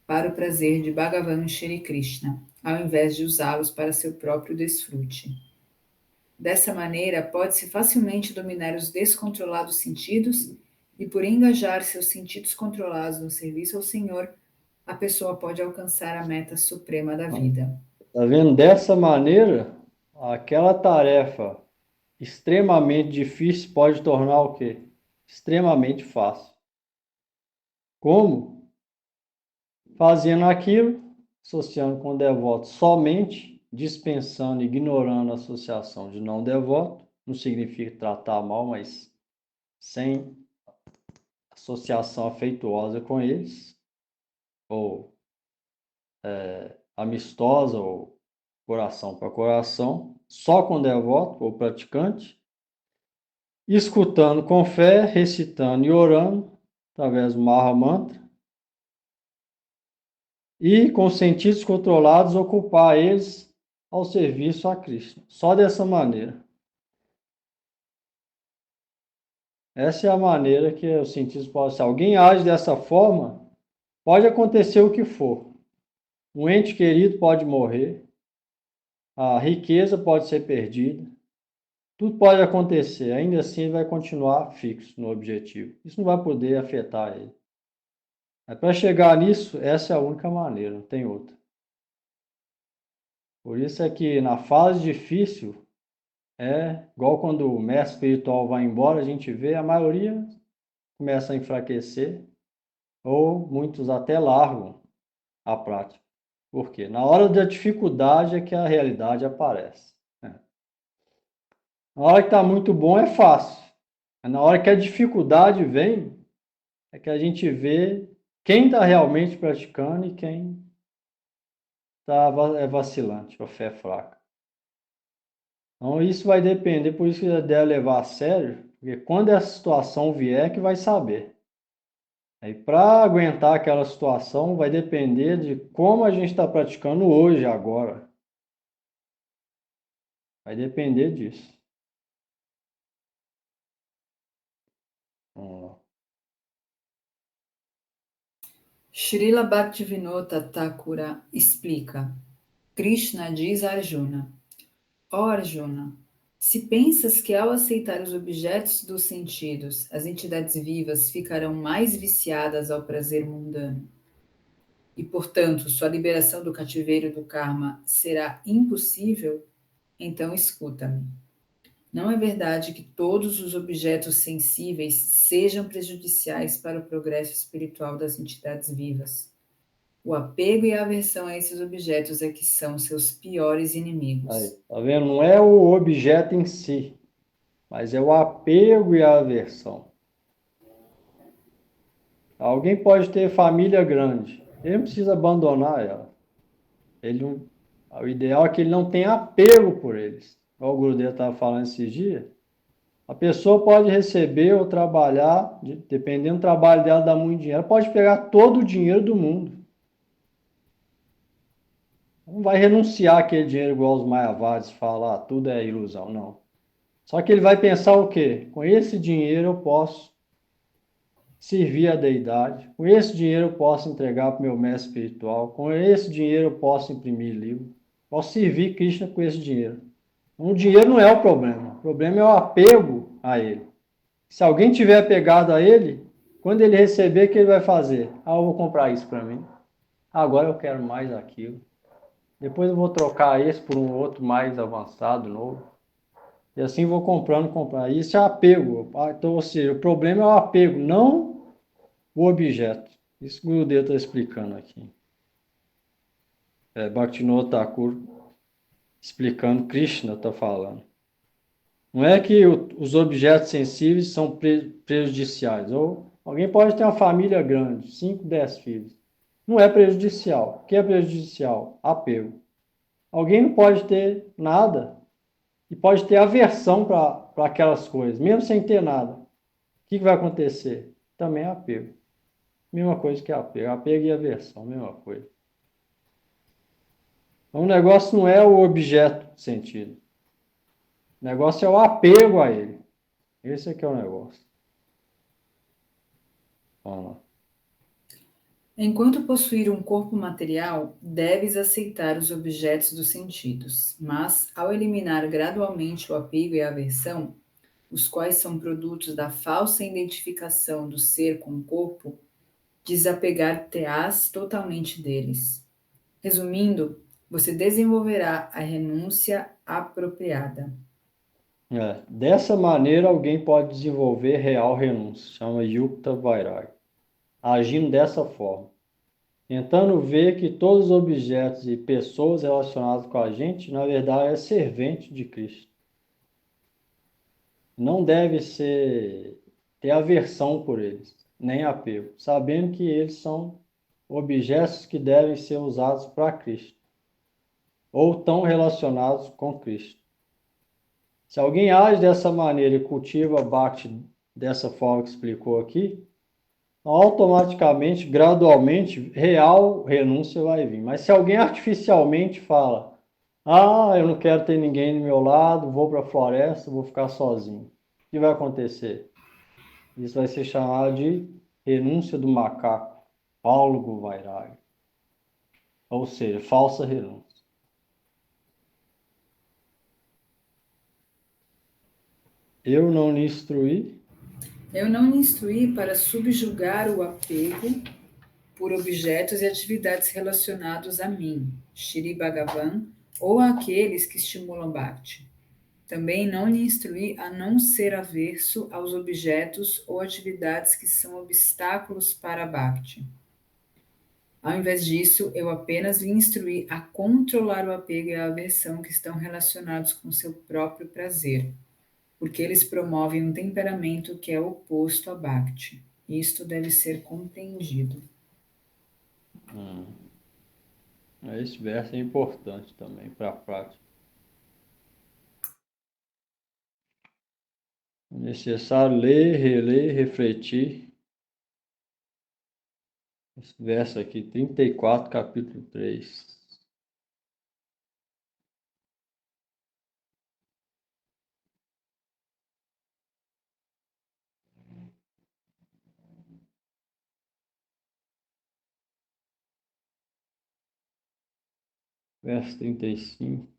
D: para o prazer de Bhagavan Shri Krishna, ao invés de usá-los para seu próprio desfrute. Dessa maneira, pode-se facilmente dominar os descontrolados sentidos e, por engajar seus sentidos controlados no serviço ao Senhor, a pessoa pode alcançar a meta suprema da vida.
B: Tá vendo? Dessa maneira, aquela tarefa extremamente difícil pode tornar o quê? Extremamente fácil. Como? Fazendo aquilo, associando com o devoto somente, dispensando, ignorando a associação de não devoto, não significa tratar mal, mas sem associação afetuosa com eles, ou amistosa, ou coração para coração, só com devoto ou praticante, escutando com fé, recitando e orando, através do Maha Mantra, e com os sentidos controlados ocupar eles ao serviço a Krishna. Só dessa maneira. Essa é a maneira que os sentidos podem. Se alguém age dessa forma, pode acontecer o que for. Um ente querido pode morrer, a riqueza pode ser perdida, tudo pode acontecer, ainda assim ele vai continuar fixo no objetivo. Isso não vai poder afetar ele. Mas para chegar nisso, essa é a única maneira, não tem outra. Por isso é que na fase difícil, igual quando o mestre espiritual vai embora, a gente vê a maioria começa a enfraquecer, ou muitos até largam a prática. Por quê? Na hora da dificuldade é que a realidade aparece. Na hora que está muito bom é fácil. Mas na hora que a dificuldade vem, é que a gente vê quem está realmente praticando e quem está vacilante, com a fé fraca. Então isso vai depender, por isso que deve levar a sério, porque quando essa situação vier que vai saber. Aí para aguentar aquela situação vai depender de como a gente está praticando hoje, agora. Vai depender disso. Vamos lá.
D: Srila Bhaktivinoda Thakura explica. Krishna diz a Arjuna: Ó Arjuna, se pensas que ao aceitar os objetos dos sentidos, as entidades vivas ficarão mais viciadas ao prazer mundano, e, portanto, sua liberação do cativeiro do karma será impossível, então escuta-me. Não é verdade que todos os objetos sensíveis sejam prejudiciais para o progresso espiritual das entidades vivas. O apego e a aversão a esses objetos é que são seus piores inimigos.
B: Aí, tá vendo? Não é o objeto em si, mas é o apego e a aversão. Alguém pode ter família grande, ele não precisa abandonar ela. O ideal é que ele não tenha apego por eles. Igual o Gurudev estava falando esses dias. A pessoa pode receber ou trabalhar, dependendo do trabalho dela, dá muito dinheiro, ela pode pegar todo o dinheiro do mundo. Não vai renunciar àquele dinheiro igual os Mayavadis falam, tudo é ilusão, não. Só que ele vai pensar o quê? Com esse dinheiro eu posso servir a deidade, com esse dinheiro eu posso entregar para o meu mestre espiritual, com esse dinheiro eu posso imprimir livro, posso servir Krishna com esse dinheiro. O dinheiro não é o problema é o apego a ele. Se alguém tiver apegado a ele, quando ele receber, o que ele vai fazer? Eu vou comprar isso para mim, agora eu quero mais aquilo. Depois eu vou trocar esse por um outro mais avançado, novo. E assim vou comprando. Isso é apego. Então, ou seja, o problema é o apego, não o objeto. Isso que o Gurudev está explicando aqui. Bhaktivinoda Thakur explicando, Krishna está falando. Não é que os objetos sensíveis são prejudiciais. Ou alguém pode ter uma família grande, 5, 10 filhos. Não é prejudicial. O que é prejudicial? Apego. Alguém não pode ter nada e pode ter aversão para aquelas coisas, mesmo sem ter nada. O que vai acontecer? Também é apego. Mesma coisa que apego. Apego e aversão, mesma coisa. Então, o negócio não é o objeto sentido. O negócio é o apego a ele. Esse é que é o negócio. Vamos lá.
D: Enquanto possuir um corpo material, deves aceitar os objetos dos sentidos, mas, ao eliminar gradualmente o apego e a aversão, os quais são produtos da falsa identificação do ser com o corpo, desapegar-te-ás totalmente deles. Resumindo, você desenvolverá a renúncia apropriada.
B: Dessa maneira, alguém pode desenvolver real renúncia, chama Yukta Vairagya, agindo dessa forma, tentando ver que todos os objetos e pessoas relacionadas com a gente, na verdade, é servente de Cristo. Não deve ter aversão por eles, nem apego, sabendo que eles são objetos que devem ser usados para Cristo, ou tão relacionados com Cristo. Se alguém age dessa maneira e cultiva Bhakti dessa forma que explicou aqui, automaticamente, gradualmente, real renúncia vai vir. Mas se alguém artificialmente fala, eu não quero ter ninguém do meu lado, vou para a floresta, vou ficar sozinho, o que vai acontecer? Isso vai ser chamado de renúncia do macaco, Paulo Vairagya. Ou seja, falsa renúncia. Eu não lhe instruí.
D: Eu não lhe instruí para subjugar o apego por objetos e atividades relacionados a mim, Shri Bhagavan, ou àqueles que estimulam Bhakti. Também não lhe instruí a não ser averso aos objetos ou atividades que são obstáculos para Bhakti. Ao invés disso, eu apenas lhe instruí a controlar o apego e a aversão que estão relacionados com seu próprio prazer, porque eles promovem um temperamento que é oposto a Bhakti. Isto deve ser compreendido.
B: Esse verso é importante também para a prática. É necessário ler, reler, refletir. Esse verso aqui, 34, capítulo 3. Verso 35.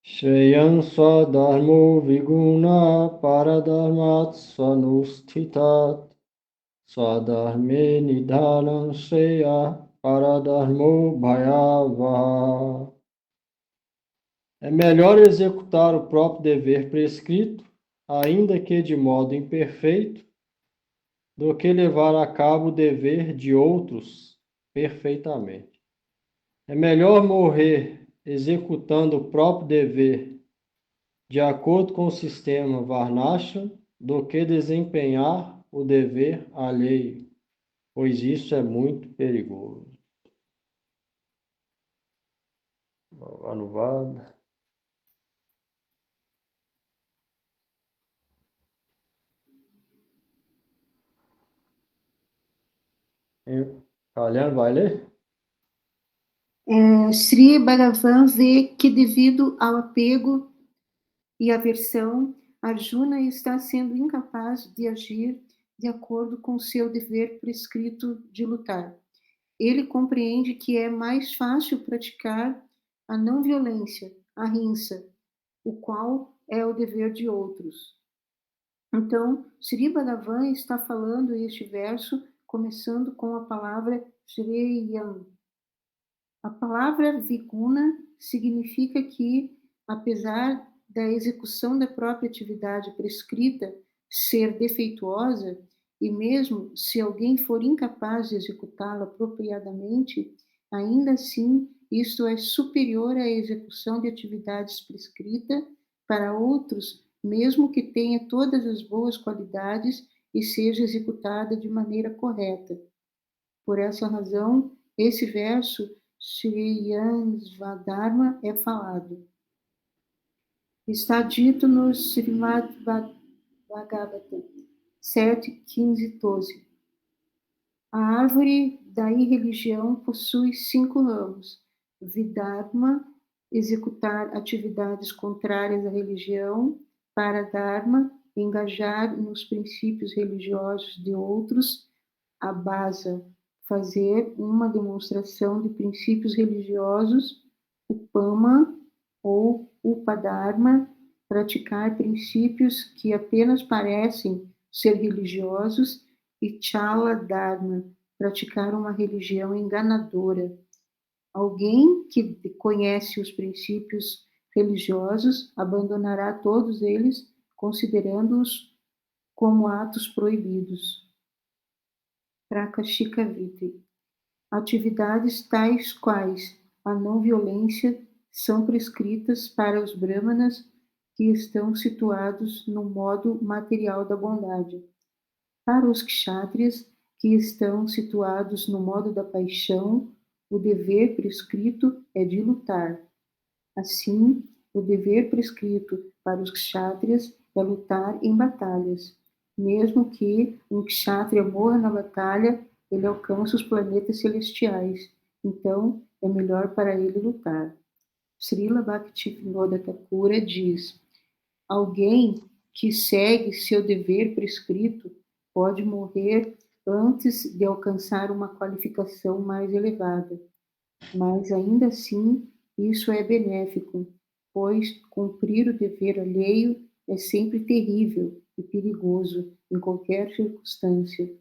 B: Shreyan swadharmo viguna paradharmat swanusthitat swadharme nidhanam shreya paradharmo bhayavaha. É melhor executar o próprio dever prescrito, ainda que de modo imperfeito, do que levar a cabo o dever de outros perfeitamente. É melhor morrer executando o próprio dever de acordo com o sistema Varnashram do que desempenhar o dever alheio, pois isso é muito perigoso. Anuvada. Kalyan, vai ler?
C: Sri Bhagavan vê que devido ao apego e aversão, Arjuna está sendo incapaz de agir de acordo com seu dever prescrito de lutar. Ele compreende que é mais fácil praticar a não violência, a ahimsa, o qual é o dever de outros. Então, Sri Bhagavan está falando este verso começando com a palavra Shreyam. A palavra viguna significa que, apesar da execução da própria atividade prescrita ser defeituosa, e mesmo se alguém for incapaz de executá-la apropriadamente, ainda assim, isto é superior à execução de atividades prescritas para outros, mesmo que tenha todas as boas qualidades e seja executada de maneira correta. Por essa razão, esse verso Shriyan Svadharma é falado. Está dito no Srimad Bhagavatam 7, 15 e 12. A árvore da irreligião possui 5 ramos. Vidharma, executar atividades contrárias à religião. Paradharma, engajar nos princípios religiosos de outros. Abhasa, fazer uma demonstração de princípios religiosos. Upama, ou Upadharma, praticar princípios que apenas parecem ser religiosos. E Chala Dharma, praticar uma religião enganadora. Alguém que conhece os princípios religiosos abandonará todos eles, considerando-os como atos proibidos. Prakashika Viti. Atividades tais quais a não violência são prescritas para os brahmanas que estão situados no modo material da bondade. Para os kshatriyas, que estão situados no modo da paixão, o dever prescrito é de lutar. Assim, o dever prescrito para os kshatriyas é lutar em batalhas. Mesmo que um kshatriya morra na batalha, ele alcança os planetas celestiais. Então, é melhor para ele lutar. Srila Bhaktivinoda Thakura diz: alguém que segue seu dever prescrito pode morrer antes de alcançar uma qualificação mais elevada. Mas ainda assim, isso é benéfico, pois cumprir o dever alheio é sempre terrível e perigoso em qualquer circunstância.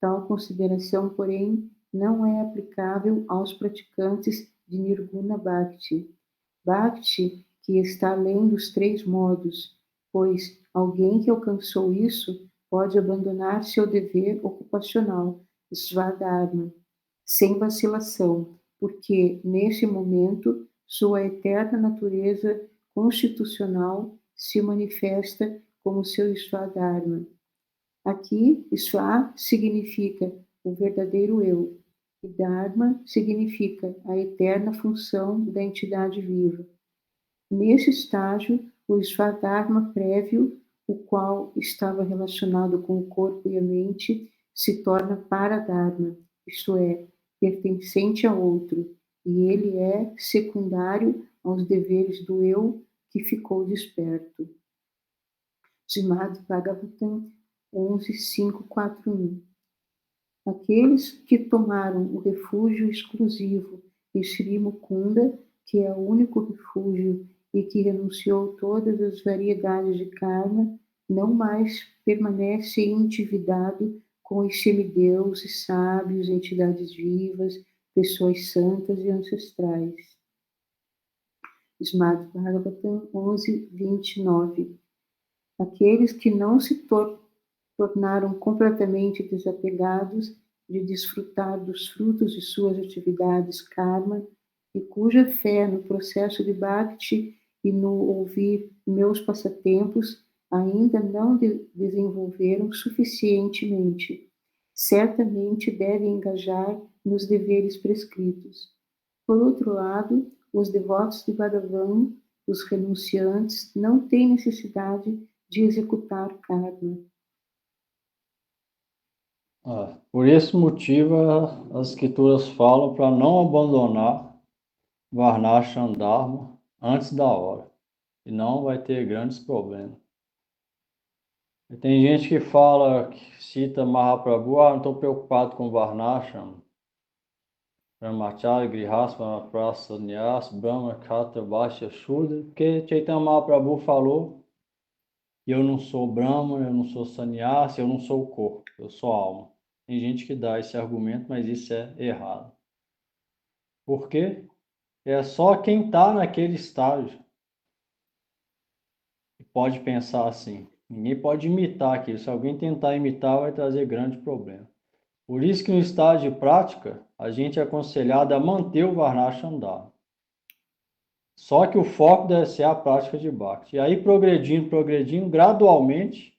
C: Tal consideração, porém, não é aplicável aos praticantes de Nirguna Bhakti. Bhakti, que está além dos 3 modos, pois alguém que alcançou isso pode abandonar seu dever ocupacional, Svadharma, sem vacilação, porque, nesse momento, sua eterna natureza constitucional se manifesta como seu Svadharma. Aqui, Sva significa o verdadeiro eu, e Dharma significa a eterna função da entidade viva. Nesse estágio, o Svadharma prévio, o qual estava relacionado com o corpo e a mente, se torna Paradharma, isto é, pertencente a outro, e ele é secundário aos deveres do eu que ficou desperto. Srimad Bhagavatam 11.541. Aqueles que tomaram o refúgio exclusivo de Sri Mukunda, que é o único refúgio e que renunciou todas as variedades de karma, não mais permanece endividado com os semideuses, sábios, entidades vivas, pessoas santas e ancestrais. Srimad Bhagavatam 11.29. Aqueles que não se tornaram completamente desapegados de desfrutar dos frutos de suas atividades karma e cuja fé no processo de Bhakti e no ouvir meus passatempos ainda não desenvolveram suficientemente. Certamente devem engajar nos deveres prescritos. Por outro lado, os devotos de Bhagavan, os renunciantes, não têm necessidade de executar karma.
B: Por esse motivo, as escrituras falam para não abandonar Varnashram Dharma antes da hora, e não vai ter grandes problemas. E tem gente que fala, que cita Mahaprabhu, não estou preocupado com Varnashram, Brahmacharya, Grihastha, Vanaprastha, Sannyas, Brahma, Kshatra, Vaishya, Shudra, porque Chaitanya Mahaprabhu falou que eu não sou Brahma, eu não sou Sannyas, eu não sou o corpo, eu sou alma. Tem gente que dá esse argumento, mas isso é errado. Por quê? É só quem está naquele estágio que pode pensar assim. Ninguém pode imitar aquilo. Se alguém tentar imitar, vai trazer grande problema. Por isso que no estágio de prática, a gente é aconselhado a manter o Varnashram andar. Só que o foco deve ser a prática de Bhakti. E aí, progredindo, gradualmente,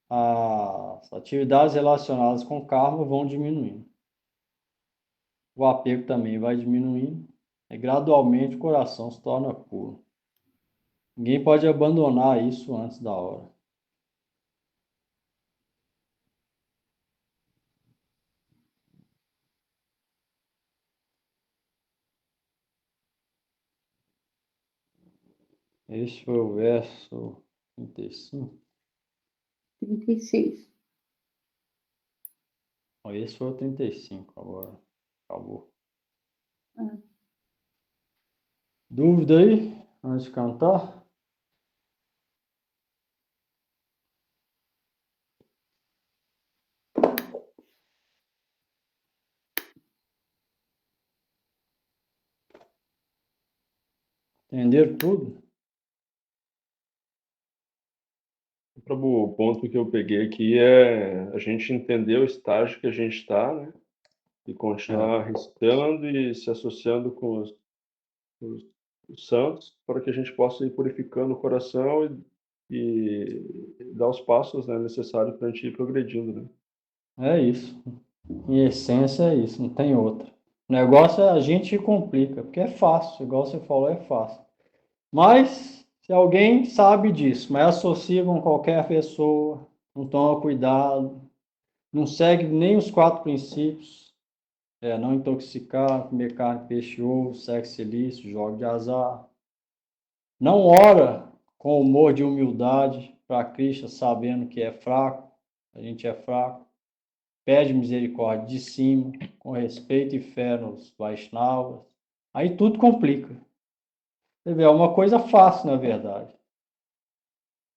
B: as atividades relacionadas com karma vão diminuindo. O apego também vai diminuindo. E gradualmente o coração se torna puro. Ninguém pode abandonar isso antes da hora. Esse foi o verso 35.
C: 36.
B: Esse foi o 35 agora. Acabou. Dúvida aí? Antes de cantar? Entenderam tudo?
A: Prabhu, o ponto que eu peguei aqui é a gente entender o estágio que a gente está, né? E continuar recitando e se associando com os santos para que a gente possa ir purificando o coração e dar os passos, né, necessários para a gente ir progredindo, né?
B: É isso. Em essência é isso, não tem outra. O negócio é a gente complica, porque é fácil, igual você falou, é fácil. Mas, se alguém sabe disso, mas associa com qualquer pessoa, não toma cuidado, não segue nem os 4 princípios, não intoxicar, comer carne, peixe, ovo, sexo ilícito, jogo de azar. Não ora com humor de humildade para Krishna, sabendo que é fraco, a gente é fraco. Pede misericórdia de cima, com respeito e fé nos Vaishnavas. Aí tudo complica. Você vê, é uma coisa fácil, na verdade.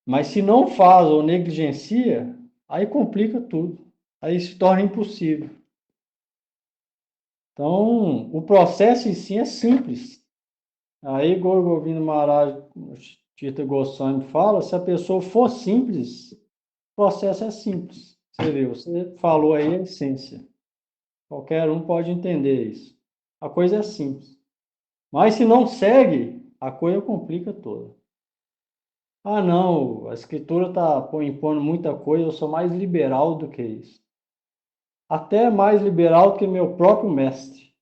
B: Mas se não faz ou negligencia, aí complica tudo. Aí se torna impossível. Então, o processo em si é simples. Aí Guru Govinda Maharaj, Tita Goswami fala, se a pessoa for simples, o processo é simples. Você viu, você falou aí a essência. Qualquer um pode entender isso. A coisa é simples. Mas se não segue, a coisa complica toda. Ah, não, a escritura está impondo muita coisa, eu sou mais liberal do que isso. Até mais liberal do que meu próprio mestre.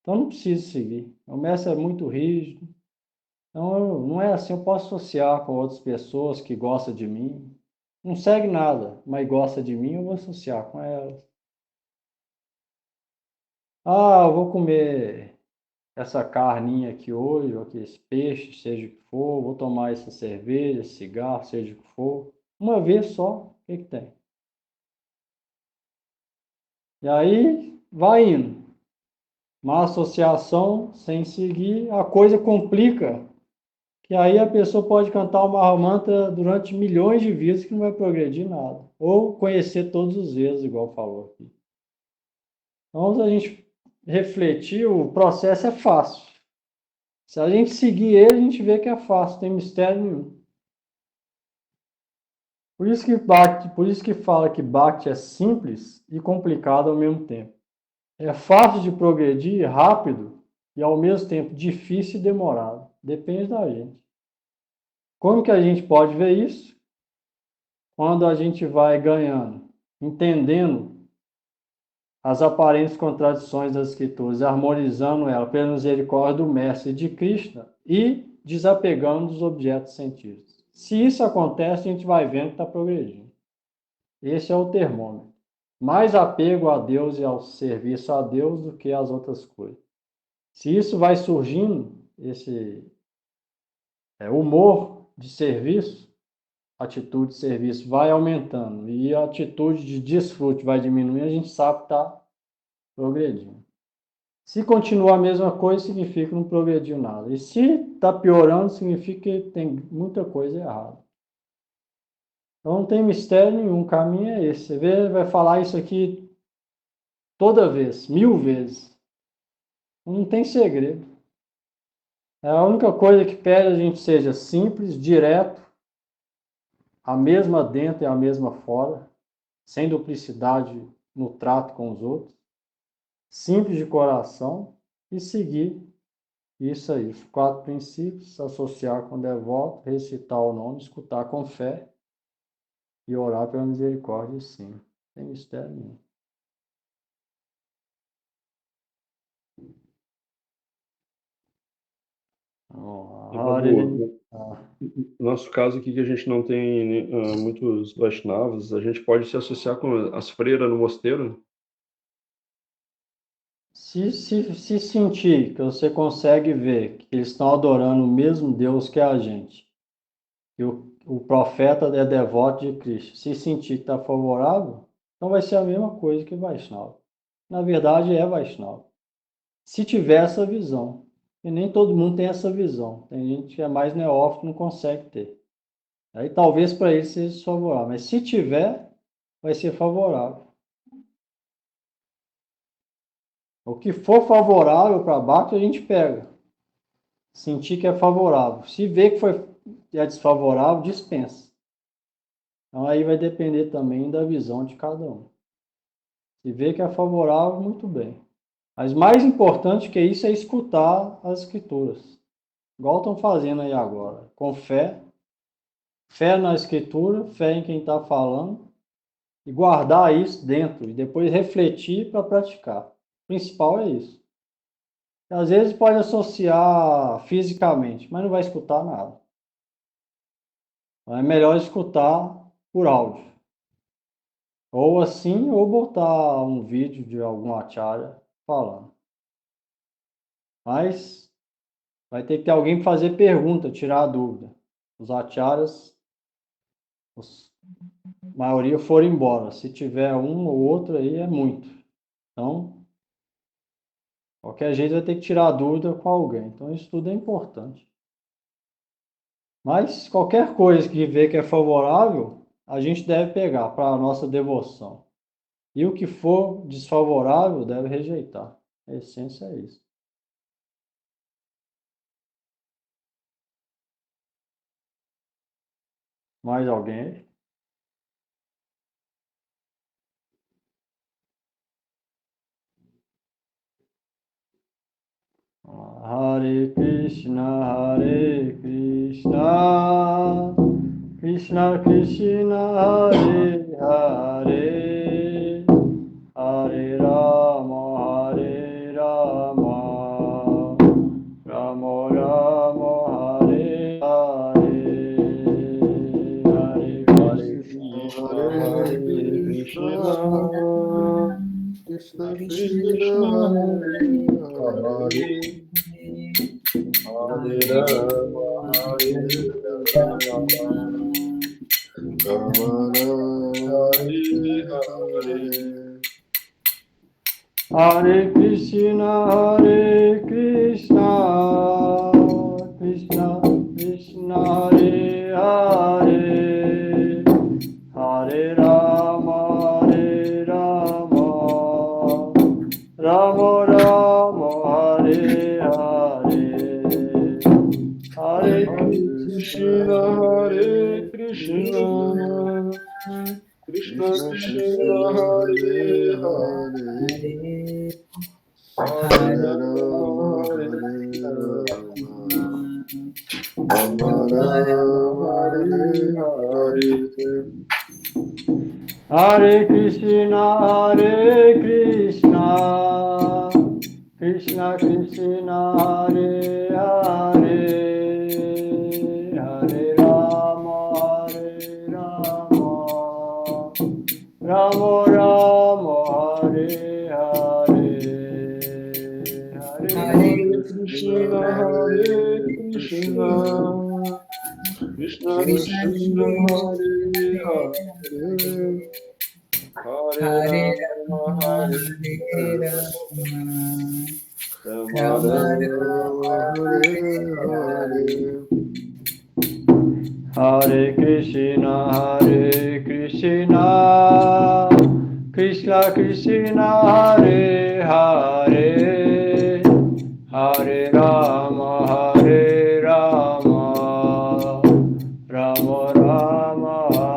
B: Então não preciso seguir. O mestre é muito rígido. Então não é assim, eu posso associar com outras pessoas que gostam de mim. Não segue nada, mas gosta de mim, eu vou associar com elas. Ah, eu vou comer essa carninha aqui hoje, ou aqui esse peixe, seja o que for, vou tomar essa cerveja, esse cigarro, seja o que for, uma vez só, o que tem? E aí vai indo. Uma associação sem seguir, a coisa complica, que aí a pessoa pode cantar o Mahamantra durante milhões de vidas que não vai progredir nada. Ou conhecer todos os vezes, igual falou aqui. Então, se a gente refletir, o processo é fácil. Se a gente seguir ele, a gente vê que é fácil, não tem mistério nenhum. Por isso que fala que Bhakti é simples e complicado ao mesmo tempo. É fácil de progredir, rápido, e ao mesmo tempo difícil e demorado. Depende da gente. Como que a gente pode ver isso? Quando a gente vai ganhando, entendendo as aparentes contradições das escrituras, harmonizando ela pela misericórdia do Mestre de Krishna e desapegando dos objetos sentidos. Se isso acontece, a gente vai vendo que está progredindo. Esse é o termômetro. Mais apego a Deus e ao serviço a Deus do que às outras coisas. Se isso vai surgindo, esse humor de serviço, atitude de serviço vai aumentando e a atitude de desfrute vai diminuindo, a gente sabe que está progredindo. Se continuar a mesma coisa, significa que não progrediu nada. E se está piorando, significa que tem muita coisa errada. Então não tem mistério nenhum, o caminho é esse. Você vê, vai falar isso aqui toda vez, 1000 vezes. Não tem segredo. É a única coisa que pede a gente seja simples, direto, a mesma dentro e a mesma fora, sem duplicidade no trato com os outros, simples de coração e seguir isso aí, os 4 princípios, se associar com o devoto, recitar o nome, escutar com fé e orar pela misericórdia, sim. Não tem mistério nenhum.
A: No nosso caso aqui, que a gente não tem muitos Vaishnavas, a gente pode se associar com as freiras no mosteiro?
B: Se sentir que você consegue ver que eles estão adorando o mesmo Deus que a gente, que o profeta é devoto de Cristo, se sentir que está favorável, então vai ser a mesma coisa que Vaishnava. Na verdade, é Vaishnava. Se tiver essa visão. E nem todo mundo tem essa visão. Tem gente que é mais neófito e não consegue ter. Aí talvez para ele seja favorável. Mas se tiver, vai ser favorável. O que for favorável para baixo, a gente pega. Sentir que é favorável. Se vê que é desfavorável, dispensa. Então aí vai depender também da visão de cada um. Se vê que é favorável, muito bem. Mas mais importante que isso é escutar as escrituras. Igual estão fazendo aí agora. Com fé. Fé na escritura, fé em quem está falando. E guardar isso dentro. E depois refletir para praticar. O principal é isso. Às vezes pode associar fisicamente, mas não vai escutar nada. É melhor escutar por áudio. Ou assim, ou botar um vídeo de algum acharya falando. Mas vai ter que ter alguém para fazer pergunta, tirar a dúvida. Os acharyas, a maioria foram embora. Se tiver um ou outro aí, é muito. Então, qualquer jeito vai ter que tirar a dúvida com alguém. Então, isso tudo é importante. Mas qualquer coisa que vê que é favorável, a gente deve pegar para a nossa devoção. E o que for desfavorável, deve rejeitar. A essência é isso. Mais alguém aí? Hare Krishna, Krishna Krishna, Hare Hare, Hare Rama, Rama Rama, Hare Hare, Hare Krishna,
A: Hare Krishna, Krishna Krishna, Hare Hare Rama, Hare Rama, Hare Hare.
B: Hare Krishna, Krishna Krishna, Hare Hare, Hare Rama, Rama Rama, Hare Hare, Hare
A: Krishna, Hare Krishna, Krishna Krishna, Hare Hare, Hare Rama, Rama Rama, Hare Hare.
B: Hare Krishna, Krishna Krishna, Hare Hare, Hare Rama, Rama Rama, Hare Hare,
A: Hare Krishna, Krishna Krishna, Hare Hare, Hare Rama, Rama Rama, Hare Hare.
B: Hare Krishna, Krishna Krishna, Hare Hare, Hare Rama, Rama Rama,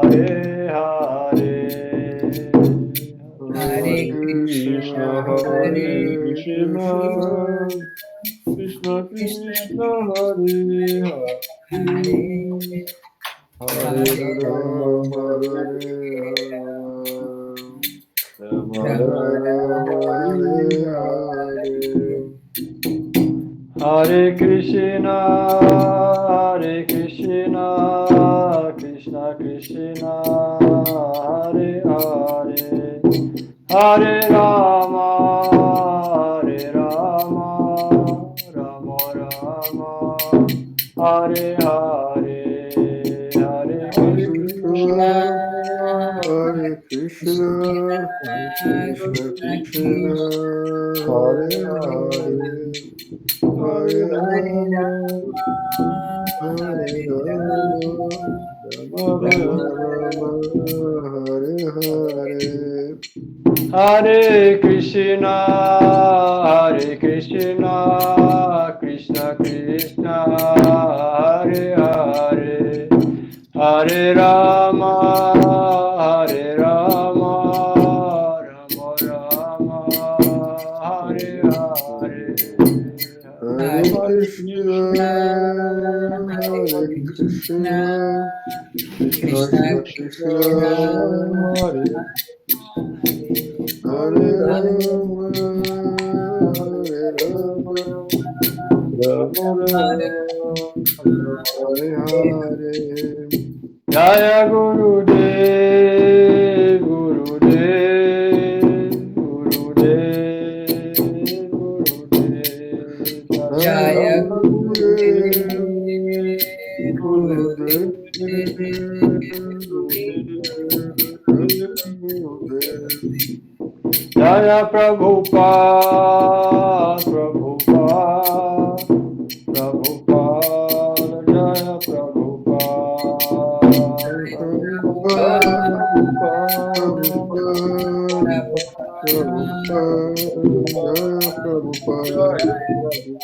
A: Krishna Krishna Hare Hare Hare Rama Hare Krishna Krishna Krishna Hare Hare Hare Rama Rama Rama Hare Hare Hare Krishna Hare Krishna Krishna Krishna Hare Hare Hare Rama Hare Rama Hare Hare Hare Krishna Krishna Krishna Hare Hare Hare Rama Rama Rama Hare Hare Hare Krishna Krishna Krishna Hare Hare Rama Rama Hare Hare Jaya Gurudev Jaya Jaya Prabhupada Jaya Prabhupada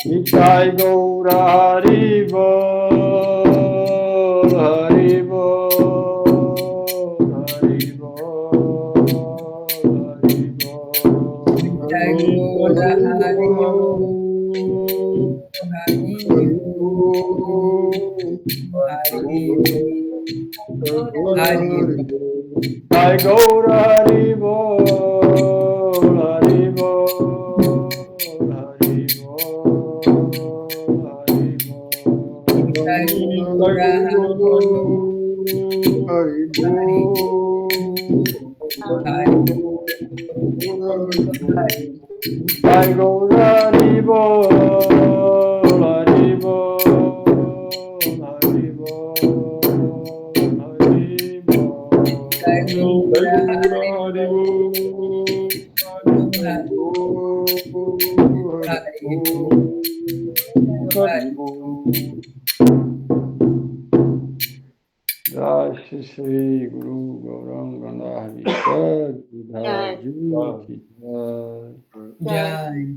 A: Nitai Gaura Haribo Jai Gaura Haribo Jai Gaura Haribo Jai Shri Guru Gauranga Nahari Jai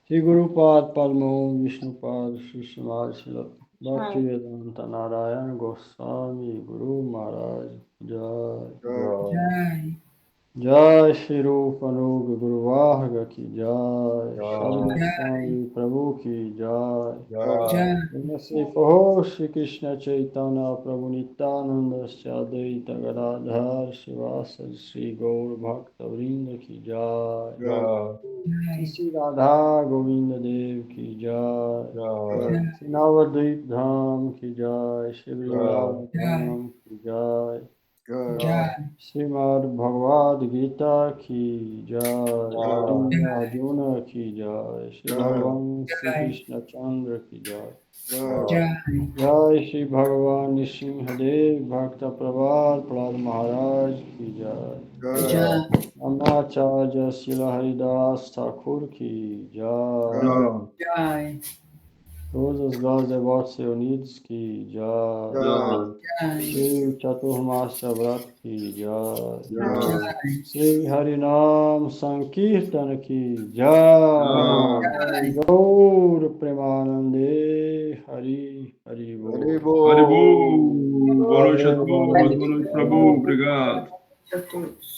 A: Shri Guru Pad Padmo Vishnu Pad Shri Srimad Shri Bhaktivedanta Narayana Goswami Guru Maharaj Jai Jai Shri Rupa Nuga Guru Varga Ki Jai Shri Prabhu Ki Jai Shri Shri Krishna Chaitanya Prabhu Nityananda Shri Advaita Gadadhar Shivasadi Shri Gaur Bhakta Vrinda Ki Jai Shri Radha Govinda Dev Ki Jai Shri Navadvip Dham Ki Jai Shri Vrindavan Dham Ki Jai Srimad Bhagavad Gita Ki Jai Arjuna Ki Jai Shri Bhagavan Shri Krishna Chandra Ki Jai Jai Shri Bhagavan Nrsimhadev Bhakta Prabhat Prahlad Maharaj Ki Jai Amacharya Srila Haridas Thakur Ki Jai Todas as glórias devotas reunidos Ki Jai Shri Chaturmasya Vrat Ki Jai Shri Harinam Sankirtan Ki Jai Gaur Premanande Hari Bol.
E: Boa noite a todos. Boa noite, Prabhu. Obrigado.
D: A todos.